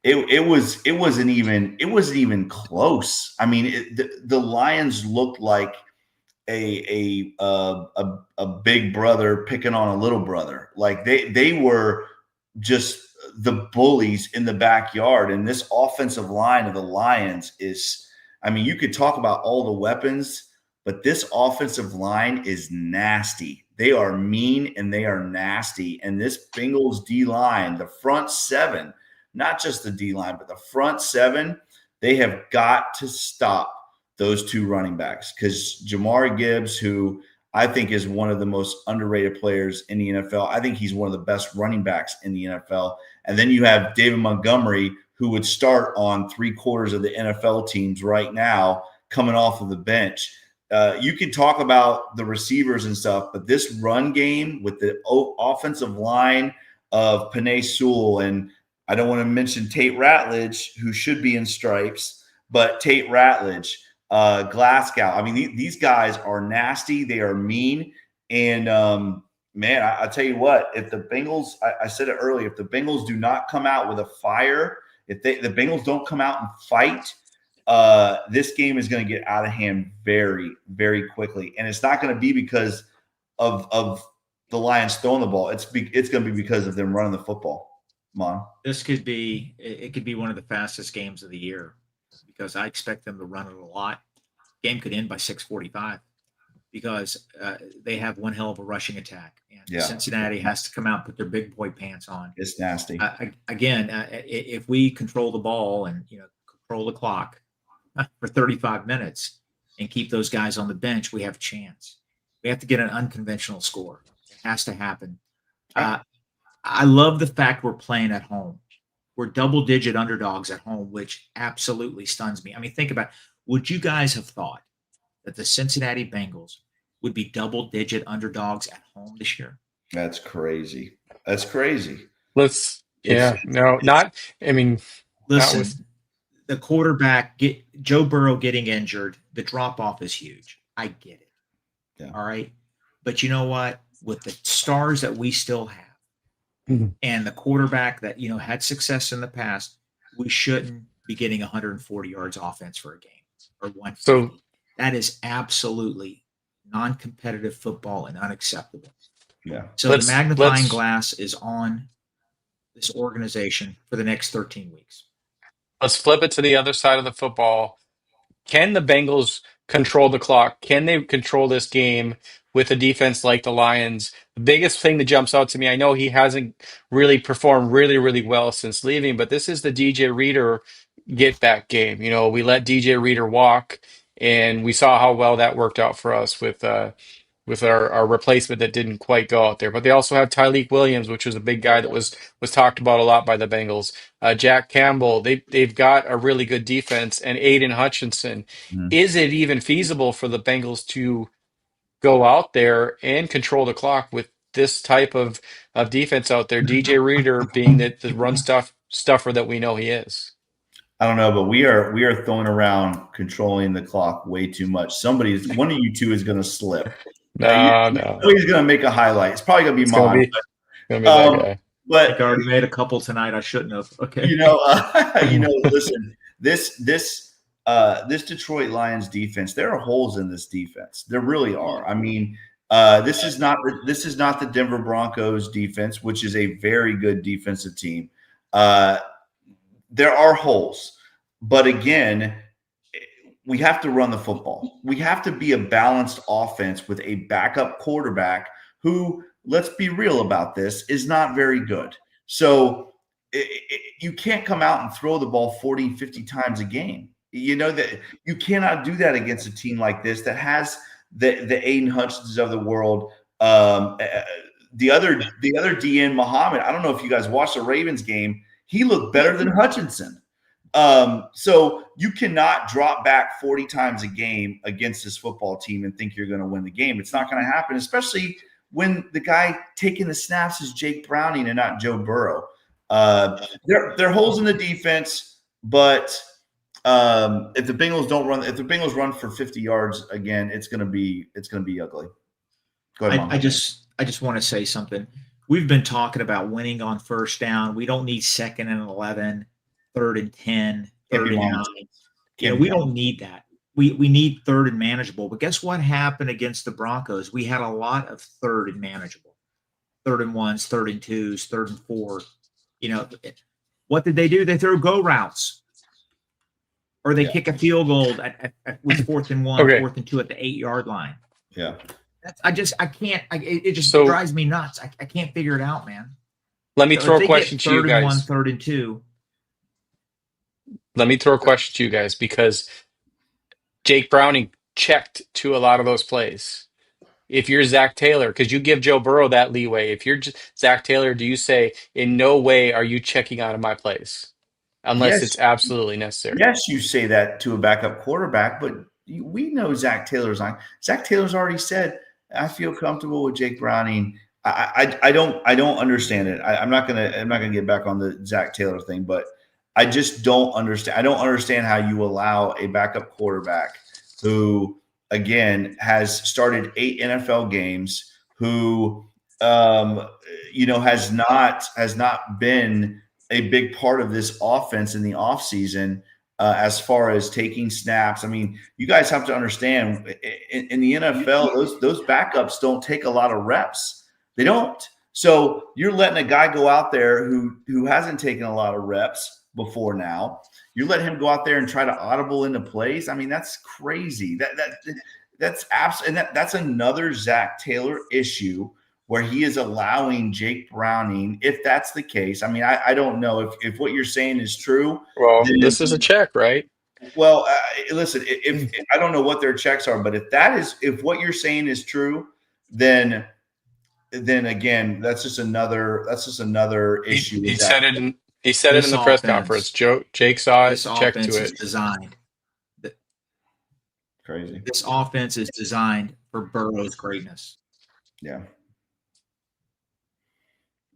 it wasn't even close. I mean, the Lions looked like a big brother picking on a little brother. Like they were just the bullies in the backyard. And this offensive line of the Lions is, I mean, you could talk about all the weapons, but this offensive line is nasty. They are mean and they are nasty. And this Bengals D line, the front 7, not just the D line, but the front 7, they have got to stop those 2 running backs, because Jahmyr Gibbs, who I think is one of the most underrated players in the NFL. I think he's one of the best running backs in the NFL. And then you have David Montgomery, who would start on 3/4 of the NFL teams right now, coming off of the bench. You could talk about the receivers and stuff, but this run game with the offensive line of Penei Sewell, and I don't want to mention Tate Ratledge, who should be in stripes, but Tate Ratledge, Glasgow. I mean, these guys are nasty. They are mean. And, man, I tell you what, if the Bengals, I said it earlier, if the Bengals do not come out with a fire, if the Bengals don't come out and fight, this game is going to get out of hand very, very quickly. And it's not going to be because of the Lions throwing the ball. It's going to be because of them running the football. Mon. This could be one of the fastest games of the year, because I expect them to run it a lot. Game could end by 6:45 because they have one hell of a rushing attack. And Cincinnati has to come out and put their big boy pants on. It's nasty. If we control the ball and control the clock for 35 minutes and keep those guys on the bench, we have a chance. We have to get an unconventional score. It has to happen. I love the fact we're playing at home. We're double-digit underdogs at home, which absolutely stuns me. I mean, think about it. Would you guys have thought that the Cincinnati Bengals would be double-digit underdogs at home this year? That's crazy. That's crazy. Listen, the quarterback, Joe Burrow getting injured, the drop-off is huge. I get it. Yeah. All right? But you know what? With the stars that we still have, and the quarterback that had success in the past, we shouldn't be getting 140 yards offense for a game or 150. So That is absolutely non-competitive football and unacceptable. Yeah. So the magnifying let's glass is on this organization for the next 13 weeks. let's flip it to the other side of the football. Can the Bengals control the clock? Can they control this game with a defense like the Lions? The biggest thing that jumps out to me, I know he hasn't really performed really, really well since leaving, but this is the DJ Reader get back game. You know, we let DJ Reader walk, and we saw how well that worked out for us with our replacement that didn't quite go out there. But they also have Tyleik Williams, which was a big guy that was talked about a lot by the Bengals. Jack Campbell. They've got a really good defense, and Aiden Hutchinson. Mhm. Is it even feasible for the Bengals to go out there and control the clock with this type of defense out there? DJ Reader being the run stuffer that we know he is. I don't know, but we are throwing around controlling the clock way too much. One of you two is going to slip. No. Somebody's going to make a highlight. It's probably going to be It's Mon. gonna be that guy. I But think I already made a couple tonight. I shouldn't have. Okay. Listen, this Detroit Lions defense, there are holes in this defense. There really are. I mean, this is not the Denver Broncos defense, which is a very good defensive team. There are holes, but again, we have to run the football. We have to be a balanced offense with a backup quarterback who, let's be real about this, is not very good. So you can't come out and throw the ball 40, 50 times a game. You know that you cannot do that against a team like this that has the Aiden Hutchinsons of the world. The other DN Muhammad. I don't know if you guys watched the Ravens game. He looked better than Hutchinson. So you cannot drop back 40 times a game against this football team and think you're going to win the game. It's not going to happen, especially when the guy taking the snaps is Jake Browning and not Joe Burrow. There are holes in the defense, but if the Bengals run for 50 yards again, it's going to be ugly. Go ahead, Mom. I just want to say something. We've been talking about winning on first down. We don't need 2nd and 11, 3rd and 10, 3rd and 9. We don't need that. We need 3rd and manageable. But guess what happened against the Broncos? We had a lot of 3rd and manageable, 3rd and 1s, 3rd and 2s, 3rd and 4. What did they do? They throw go routes, or they kick a field goal with 4th and 1, 4th and 2 at the 8-yard line. Yeah. I can't. It just drives me nuts. I can't figure it out, man. Let me throw a question to you 3rd guys. and 1, 3rd and 2. Let me throw a question to you guys because Jake Browning checked to a lot of those plays. If you're Zack Taylor, because you give Joe Burrow that leeway, if you're Zack Taylor, do you say, in no way are you checking out of my plays unless it's absolutely necessary? Yes, you say that to a backup quarterback, but we know Zack Taylor's already said, I feel comfortable with Jake Browning. I don't understand it. I'm not gonna get back on the Zack Taylor thing, but I just don't understand. I don't understand how you allow a backup quarterback who, again, has started 8 NFL games, who has not been a big part of this offense in the offseason as far as taking snaps. I mean, you guys have to understand in the NFL, those backups don't take a lot of reps. They don't. So you're letting a guy go out there who hasn't taken a lot of reps before now. You let him go out there and try to audible into plays. I mean, that's crazy. That's absolutely, and that's another Zack Taylor issue where he is allowing Jake Browning, if that's the case. I mean, I don't know if what you're saying is true. Well, this is a check, right? Well, listen, if I don't know what their checks are, but if what you're saying is true, then again, that's just another issue. He said it in the press conference. Jake saw it, checked to it. Crazy. This offense is designed for Burrow's greatness. Yeah.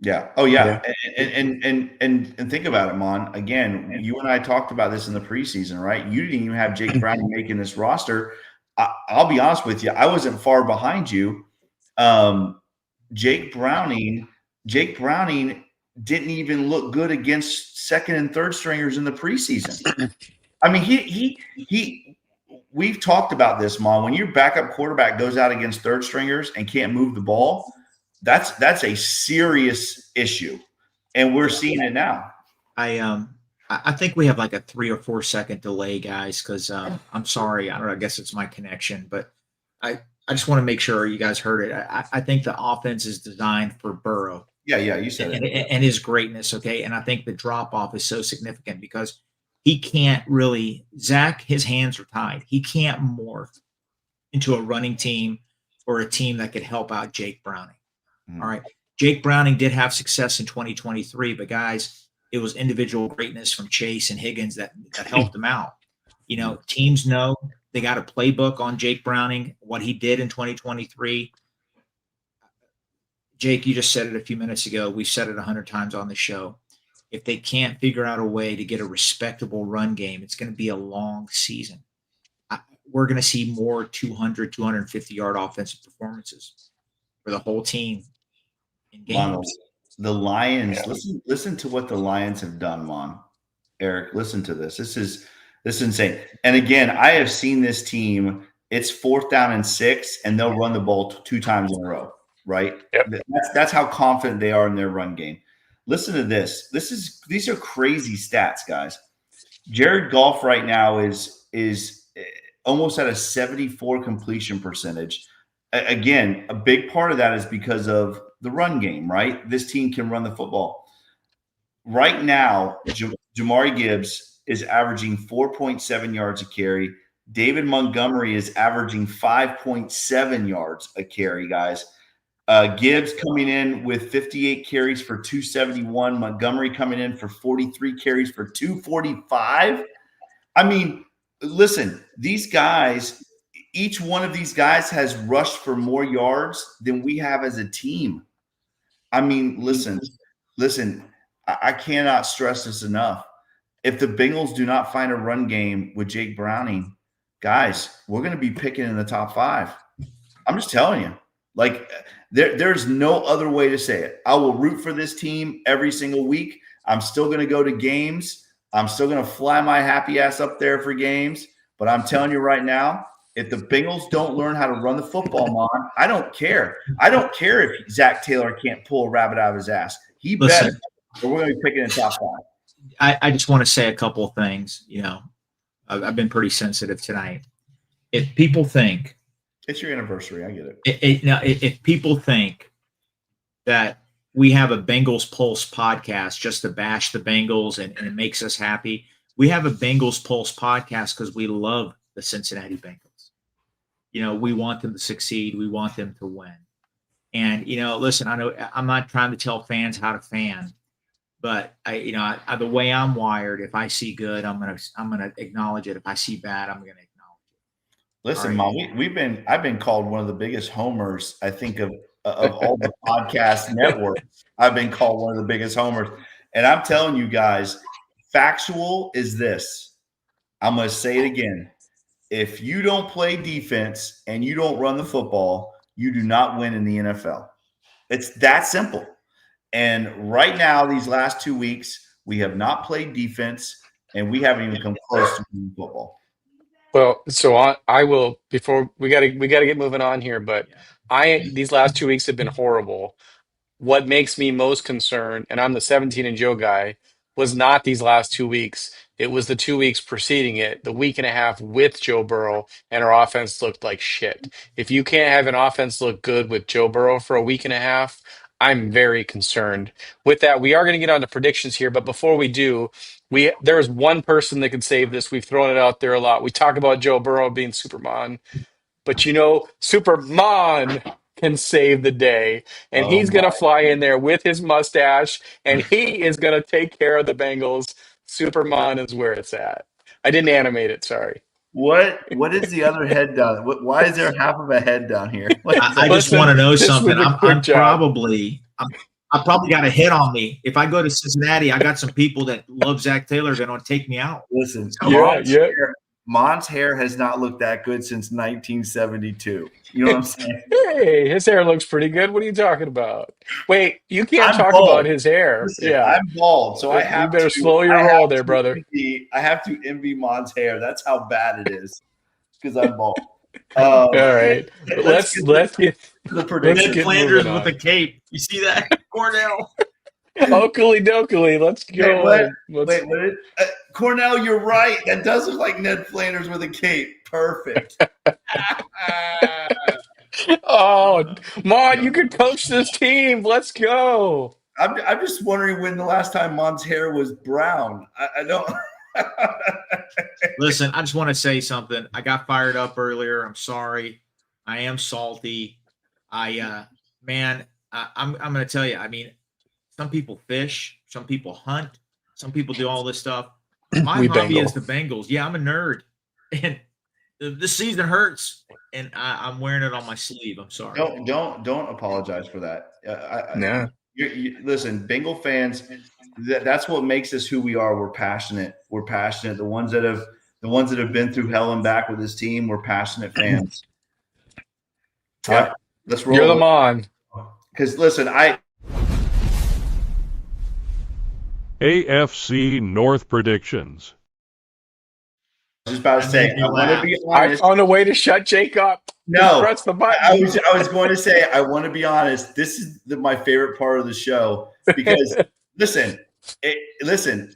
Yeah. Oh, yeah. And think about it, Mon. Again, you and I talked about this in the preseason, right? You didn't even have Jake Browning making this roster. I'll be honest with you. I wasn't far behind you. Jake Browning didn't even look good against second and third stringers in the preseason. I mean, we've talked about this, Mom. When your backup quarterback goes out against third stringers and can't move the ball, that's a serious issue, and we're seeing it now. I think we have like a 3 or 4 second delay, guys, because I'm sorry. I don't know. I guess it's my connection, but I just want to make sure you guys heard it. I think the offense is designed for Burrow. Yeah, you said it. And his greatness, okay? And I think the drop-off is so significant because he can't really – Zach, his hands are tied. He can't morph into a running team or a team that could help out Jake Browning. All right? Jake Browning did have success in 2023, but, guys, it was individual greatness from Chase and Higgins that helped him out. You know, teams know they got a playbook on Jake Browning, what he did in 2023. Jake, you just said it a few minutes ago. We've said it 100 times on the show. If they can't figure out a way to get a respectable run game, it's going to be a long season. We're going to see more 200, 250-yard offensive performances for the whole team in games. The Lions, listen to what the Lions have done, Lon. Eric, listen to this. This is insane. And again, I have seen this team. It's 4th down and 6, and they'll run the ball 2 times in a row. Right? Yep. That's how confident they are in their run game. Listen to this. These are crazy stats, guys. Jared Goff right now is almost at a 74 completion percentage. Again, a big part of that is because of the run game, right? This team can run the football. Right now, Jamari Gibbs is averaging 4.7 yards a carry. David Montgomery is averaging 5.7 yards a carry, guys. Gibbs coming in with 58 carries for 271. Montgomery coming in for 43 carries for 245. I mean, listen, these guys, each one of these guys has rushed for more yards than we have as a team. I mean, listen, I cannot stress this enough. If the Bengals do not find a run game with Jake Browning, guys, we're going to be picking in the top 5. I'm just telling you. Like, there's no other way to say it. I will root for this team every single week. I'm still going to go to games. I'm still going to fly my happy ass up there for games. But I'm telling you right now, if the Bengals don't learn how to run the football, Mon, I don't care. I don't care if Zack Taylor can't pull a rabbit out of his ass. He better. But we're going to be picking in top 5. I just want to say a couple of things. You know, I've been pretty sensitive tonight. If people think – it's your anniversary. I get it. Now, if people think that we have a Bengals Pulse podcast just to bash the Bengals and it makes us happy, we have a Bengals Pulse podcast because we love the Cincinnati Bengals. You know, we want them to succeed. We want them to win. And, you know, listen, I know I'm not trying to tell fans how to fan, but the way I'm wired, if I see good, I'm gonna acknowledge it. If I see bad, I'm gonna. Listen, Mom, I've been called one of the biggest homers, I think, of all the podcast networks. I've been called one of the biggest homers. And I'm telling you guys, factual is this. I'm going to say it again. If you don't play defense and you don't run the football, you do not win in the NFL. It's that simple. And right now, these last 2 weeks, we have not played defense, and we haven't even come close to winning football. Well, so I will, before we got to get moving on here, but these last 2 weeks have been horrible. What makes me most concerned, and I'm the 17 and Joe guy, was not these last 2 weeks. It was the 2 weeks preceding it, the week and a half with Joe Burrow, and our offense looked like shit. If you can't have an offense look good with Joe Burrow for a week and a half, I'm very concerned. With that, we are going to get on to predictions here, but before we do, there is one person that can save this. We've thrown it out there a lot. We talk about Joe Burrow being Superman, but Superman can save the day, and he's going to fly in there with his mustache, and he is going to take care of the Bengals. Superman is where it's at. I didn't animate it. Sorry. What is the other head down? Why is there half of a head down here? I just want to know something. I probably got a hit on me. If I go to Cincinnati, I got some people that love Zack Taylor going to take me out. Listen, Mon's hair has not looked that good since 1972. You know what I'm saying? Hey, his hair looks pretty good. What are you talking about? Wait, you can't I'm talk about bald. his hair. Listen, Yeah. I'm bald, so I You have better to. slow your I roll have there, to brother. envy. I have to envy Mon's hair. That's how bad it is because I'm bald. All right. Let's Let's get let's get to the Ned prediction. Flanders moving with on. a cape. You see that? Cornell. Oakley dokley. Let's Wait, what? go. Wait, what? Cornell, you're right. That does look like Ned Flanders with a cape. Perfect. Oh, Mon, you could coach this team. Let's go. I'm just wondering when the last time Mon's hair was brown. I don't. Listen, I just want to say something. I got fired up earlier. I'm sorry. I am salty. Man, I'm going to tell you. I mean, some people fish, some people hunt, some people do all this stuff. My We hobby Bengal. is the Bengals. Yeah, I'm a nerd, and this season hurts, and I'm wearing it on my sleeve. I'm sorry. Don't apologize for that. Yeah. Listen, Bengal fans. That's what makes us who we are. We're passionate. We're passionate. The ones that have been through hell and back with this team. We're passionate fans. Yeah, let's roll. You're the Mon. Because listen, AFC North predictions. was just about to say, made me I want to laugh. be I honest. found a way to shut Jake up. No, Press the button. I was going to say, I want to be honest. This is my favorite part of the show because listen,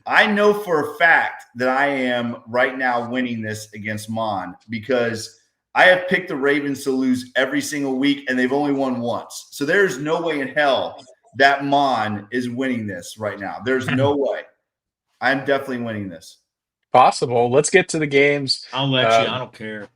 I know for a fact that I am right now winning this against Mon because I have picked the Ravens to lose every single week and they've only won once. So there's no way in hell that Mon is winning this right now. There's no way. I'm definitely winning this. Possible. Let's get to the games. I'll let you. I don't care.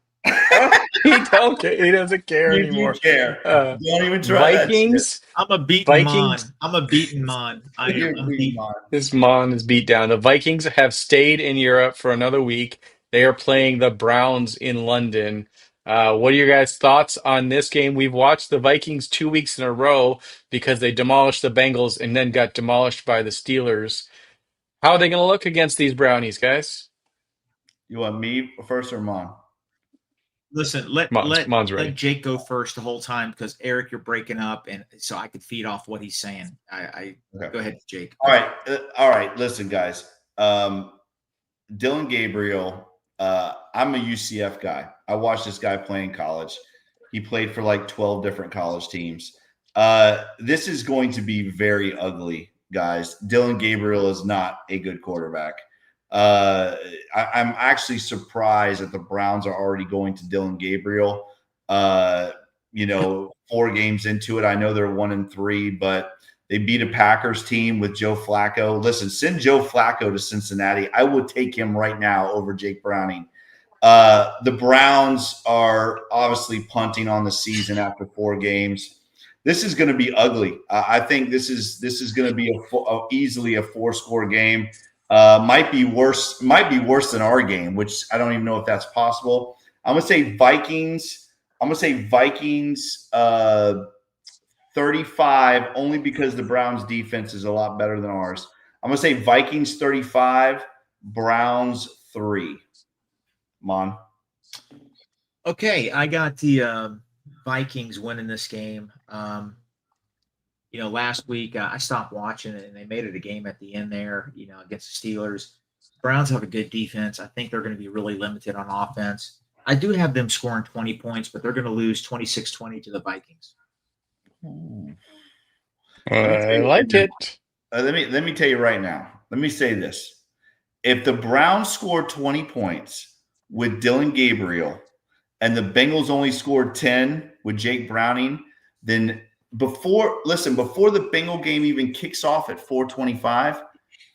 He don't care. He doesn't care You anymore. care. Don't even try Vikings. I'm a beaten Vikings. Mon. I'm a beaten Mon. I that shit. am. I'm beaten. This Mon is beat down. The Vikings have stayed in Europe for another week. They are playing the Browns in London. What are your guys' thoughts on this game? We've watched the Vikings 2 weeks in a row because they demolished the Bengals and then got demolished by the Steelers. How are they going to look against these Brownies, guys? You want me first or Mon? Listen, Mon's ready. let Jake go first the whole time because Eric, you're breaking up, and so I could feed off what he's saying. Okay. Go ahead, Jake. All right. Listen, guys. Dylan Gabriel. I'm a UCF guy. I watched this guy play in college. He played for like 12 different college teams. This is going to be very ugly, guys. Dylan Gabriel is not a good quarterback. I'm actually surprised that the Browns are already going to Dylan Gabriel. 4 games into it. I know they're 1-3, but they beat a Packers team with Joe Flacco. Listen, send Joe Flacco to Cincinnati. I would take him right now over Jake Browning. The Browns are obviously punting on the season after 4 games. This is going to be ugly. I think this is going to be easily a 4-score game. Might be worse than our game, which I don't even know if that's possible. I'm gonna say Vikings. 35, only because the Browns defense is a lot better than ours. I'm gonna say Vikings 35, Browns 3. Mon. Okay, I got the Vikings winning this game. Last week I stopped watching it, and they made it a game at the end there. Against the Steelers. Browns have a good defense. I think they're going to be really limited on offense. I do have them scoring 20 points, but they're going to lose 26-20 to the Vikings. I like it. Let me tell you right now. Let me say this: if the Browns score 20 points with Dylan Gabriel, and the Bengals only scored 10 with Jake Browning, then before the Bengal game even kicks off at 4:25,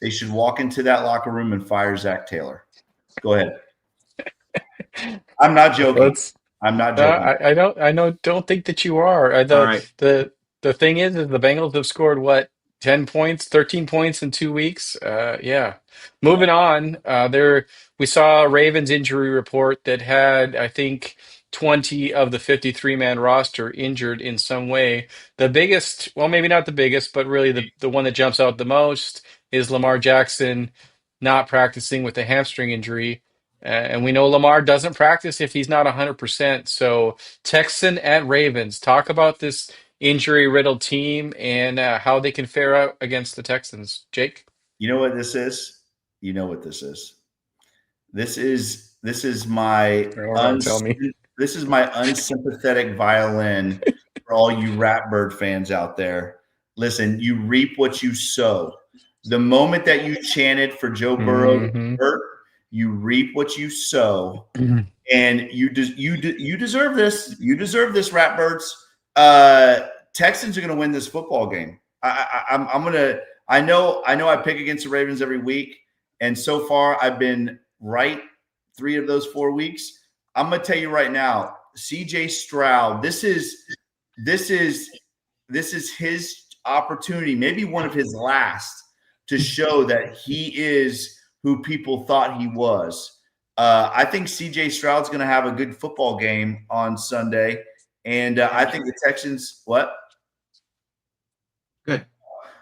they should walk into that locker room and fire Zack Taylor. Go ahead. I'm not joking. I'm not joking. I don't think that you are. All right. The thing is the Bengals have scored what, 10 points, 13 points in 2 weeks. Yeah. Moving on. We saw a Ravens injury report that had, I think, 20 of the 53-man roster injured in some way. The biggest, well, maybe not the biggest, but really the one that jumps out the most is Lamar Jackson not practicing with a hamstring injury. And we know Lamar doesn't practice if he's not 100%. So Texan at Ravens, talk about this injury-riddled team and how they can fare out against the Texans. Jake? You know what this is? You know what this is? This is my Tell me. this is my unsympathetic violin for all you Ratbird fans out there. Listen, you reap what you sow. The moment that you chanted for Joe Burrow to Mhm. hurt, you reap what you sow, and you deserve this. You deserve this, Ratbirds. Texans are going to win this football game. I'm gonna. I know. I pick against the Ravens every week, and so far I've been right 3 of those 4 weeks. I'm gonna tell you right now, CJ Stroud. This is his opportunity, maybe one of his last, to show that he is who people thought he was. I think CJ Stroud's going to have a good football game on Sunday, and I think the Texans. What? Good.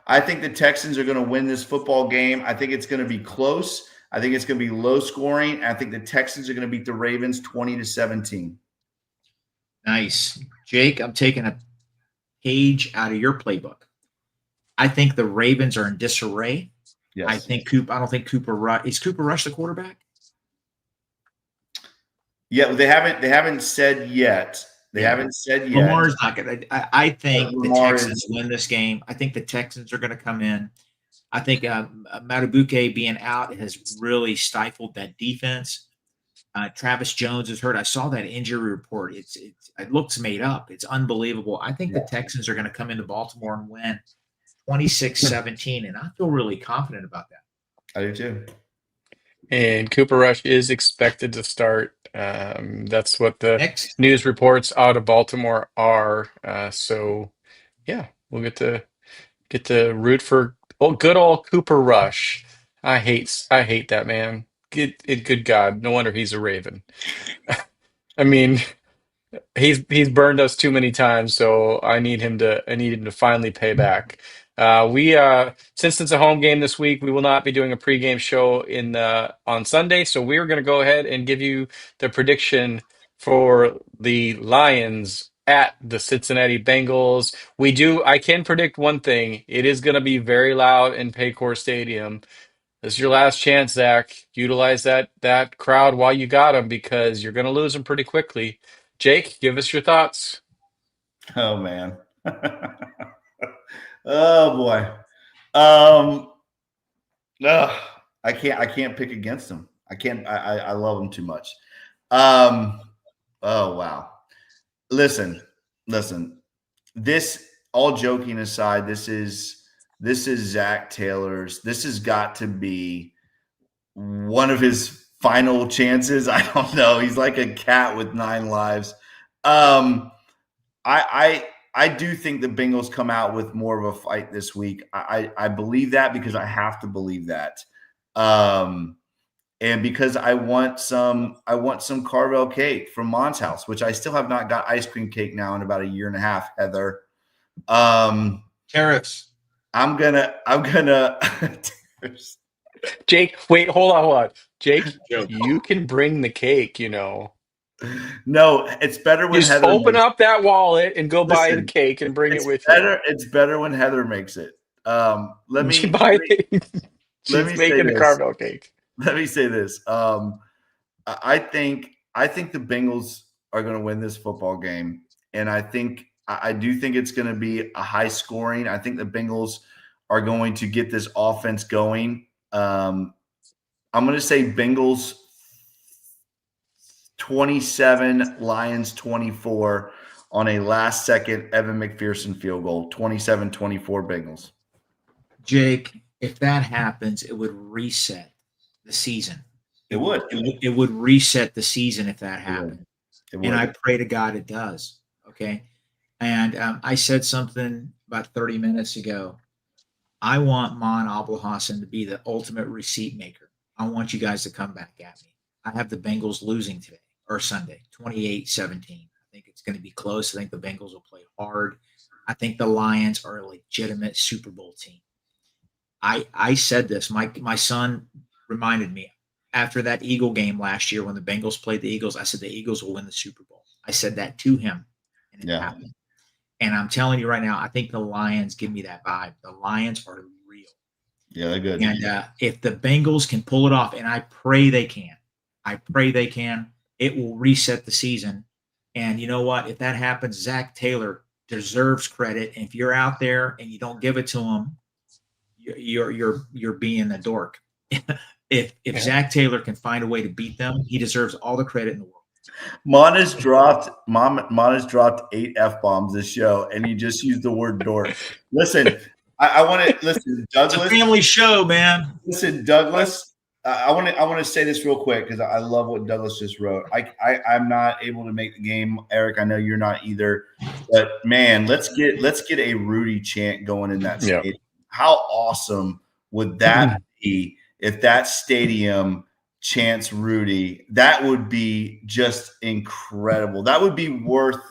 I think the Texans are going to win this football game. I think it's going to be close. I think it's going to be low scoring. I think the Texans are going to beat the Ravens 20-17. Nice. Jake, I'm taking a page out of your playbook. I think the Ravens are in disarray. Yes. I don't think Cooper Rush is Cooper Rush the quarterback. Yeah, they haven't said yet. They haven't said yet. Lamar's not going to. I think the Lamar Texans win this game. I think the Texans are going to come in. I think Madubuike being out has really stifled that defense. Travis Jones is hurt. I saw that injury report. It looks made up. It's unbelievable. I think the Texans are going to come into Baltimore and win 26-17, and I feel really confident about that. I do too. And Cooper Rush is expected to start. That's what the Next, news reports out of Baltimore are. So, yeah, we'll get to root for good old Cooper Rush. I hate that man. Good God, no wonder he's a Raven. I mean, he's burned us too many times, so I need him to finally pay back. We since it's a home game this week, we will not be doing a pregame show on Sunday, so we're going to go ahead and give you the prediction for the Lions at the Cincinnati Bengals. I can predict one thing. It is going to be very loud in Paycor Stadium. This is your last chance, Zach. Utilize that crowd while you got them, because you're going to lose them pretty quickly. Jake, give us your thoughts. Oh man. Oh boy. Ugh, I can't pick against them. I can't. I love them too much. Oh wow. Listen. This, all joking aside, this is Zack Taylor's. This has got to be one of his final chances. I don't know. He's like a cat with 9 lives. I do think the Bengals come out with more of a fight this week. I believe that because I have to believe that. And because I want some Carvel cake from Mon's house, which I still have not got ice cream cake now in about a year and a half, Heather. tariffs. I'm gonna Jake, wait, hold on. Jake, you can bring the cake, No, it's better when Just Heather open makes up that wallet and go buy the Listen, cake and bring it with It's better when Heather makes it. Let you. me She's making the Carvel cake. Let me say this. I think the Bengals are going to win this football game, and I do think it's going to be a high scoring. I think the Bengals are going to get this offense going. I'm going to say Bengals 27, Lions 24 on a last-second Evan McPherson field goal. 27-24 Bengals. Jake, if that happens, it would reset the season. It would. It would reset the season if that happened. It would. And I pray to God it does. Okay. And I said something about 30 minutes ago. I want Mon Abelhassan to be the ultimate receipt maker. I want you guys to come back at me. I have the Bengals losing today or Sunday, 28-17. I think it's going to be close. I think the Bengals will play hard. I think the Lions are a legitimate Super Bowl team. I said this. My son reminded me. after that Eagle game last year when the Bengals played the Eagles. I said the Eagles will win the Super Bowl. I said that to him, and it happened. And I'm telling you right now, I think the Lions give me that vibe. The Lions are real. Yeah, they're good. And if the Bengals can pull it off, and I pray they can, it will reset the season. And you know what? If that happens, Zack Taylor deserves credit. And if you're out there and you don't give it to him, you're being a dork. If Zack Taylor can find a way to beat them, he deserves all the credit in the world. Mon has dropped 8 F-bombs this show, and he just used the word dork. Listen, I want to listen, Douglas. It's a family show, man. Listen, Douglas. I want to say this real quick because I love what Douglas just wrote. I'm not able to make the game, Eric. I know you're not either, but man, let's get a Rudy chant going in that stadium. Yep. How awesome would that be if that stadium chants Rudy? That would be just incredible. That would be worth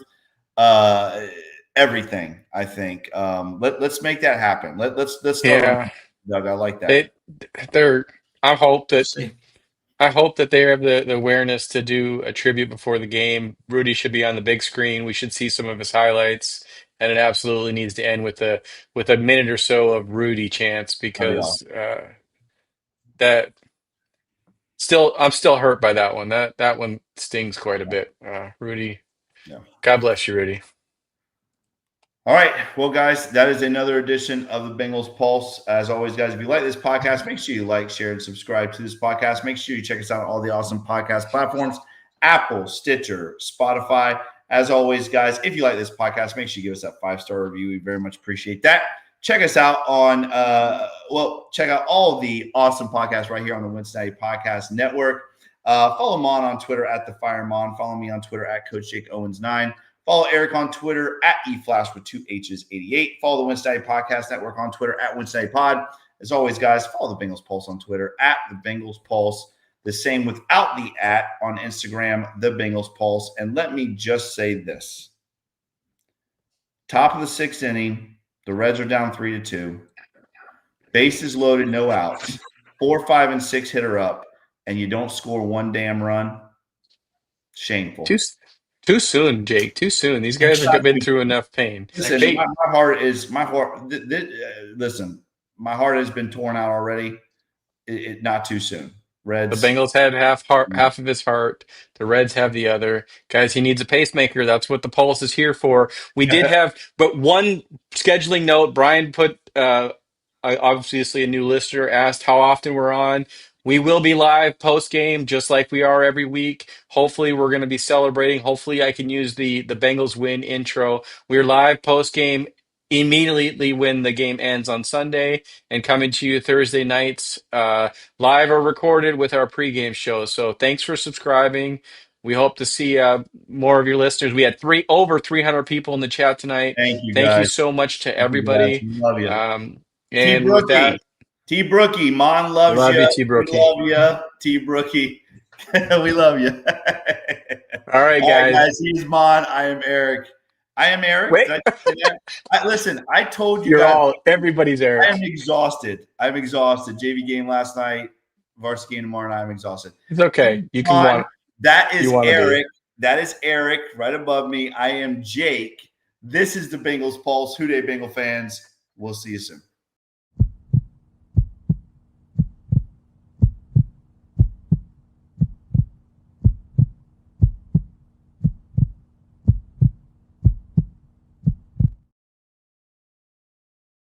everything. I think. Let's make that happen. Let's start. Yeah, Doug, I like that. I hope that they have the awareness to do a tribute before the game. Rudy should be on the big screen. We should see some of his highlights, and it absolutely needs to end with a minute or so of Rudy chants because that I'm still hurt by that one. That one stings quite a bit. Rudy, God bless you, Rudy. All right. Well, guys, that is another edition of the Bengals Pulse. As always, guys, if you like this podcast, make sure you like, share, and subscribe to this podcast. Make sure you check us out on all the awesome podcast platforms, Apple, Stitcher, Spotify. As always, guys, if you like this podcast, make sure you give us that 5-star review. We very much appreciate that. Check us out on, check out all the awesome podcasts right here on the Cincinnati Podcast Network. Follow Mon on Twitter at The Fire Mon. Follow me on Twitter at Coach Jake Owens 9. Follow Eric on Twitter at eFlash with 2 H's 88. Follow the Cincinnati Podcast Network on Twitter at Cincinnati Pod. As always, guys, follow the Bengals Pulse on Twitter at the Bengals Pulse. The same without the @ on Instagram, the Bengals Pulse. And let me just say this. Top of the 6th inning, the Reds are down 3-2. Bases loaded, no outs. 4, 5, and 6 hitter up, and you don't score one damn run. Shameful. Too soon, Jake. Too soon. These guys have been through enough pain. Listen, listen, my heart has been torn out already. Not too soon. Reds. The Bengals had half of his heart. The Reds have the other. Guys, he needs a pacemaker. That's what the Pulse is here for. We did have, but one scheduling note. Brian put, obviously a new listener asked how often we're on. We will be live post-game, just like we are every week. Hopefully, we're going to be celebrating. Hopefully, I can use the Bengals win intro. We're live post-game immediately when the game ends on Sunday and coming to you Thursday nights, live or recorded with our pregame show. So thanks for subscribing. We hope to see more of your listeners. We had over 300 people in the chat tonight. Thank you, Thank guys. you so much to everybody. We love you. And with that, T. Brookie, Mon loves love you. T. Brookie. We love you, T. Brookie. We love you. All right, guys. He's Mon. I am Eric. Wait. Did I say that? Listen, I told you guys. Everybody's Eric. I am exhausted. JV game last night. Varsity game tomorrow night. I'm exhausted. It's okay. You can want. That is Eric. That is Eric right above me. I am Jake. This is the Bengals Pulse. Who Dey Bengal fans. We'll see you soon.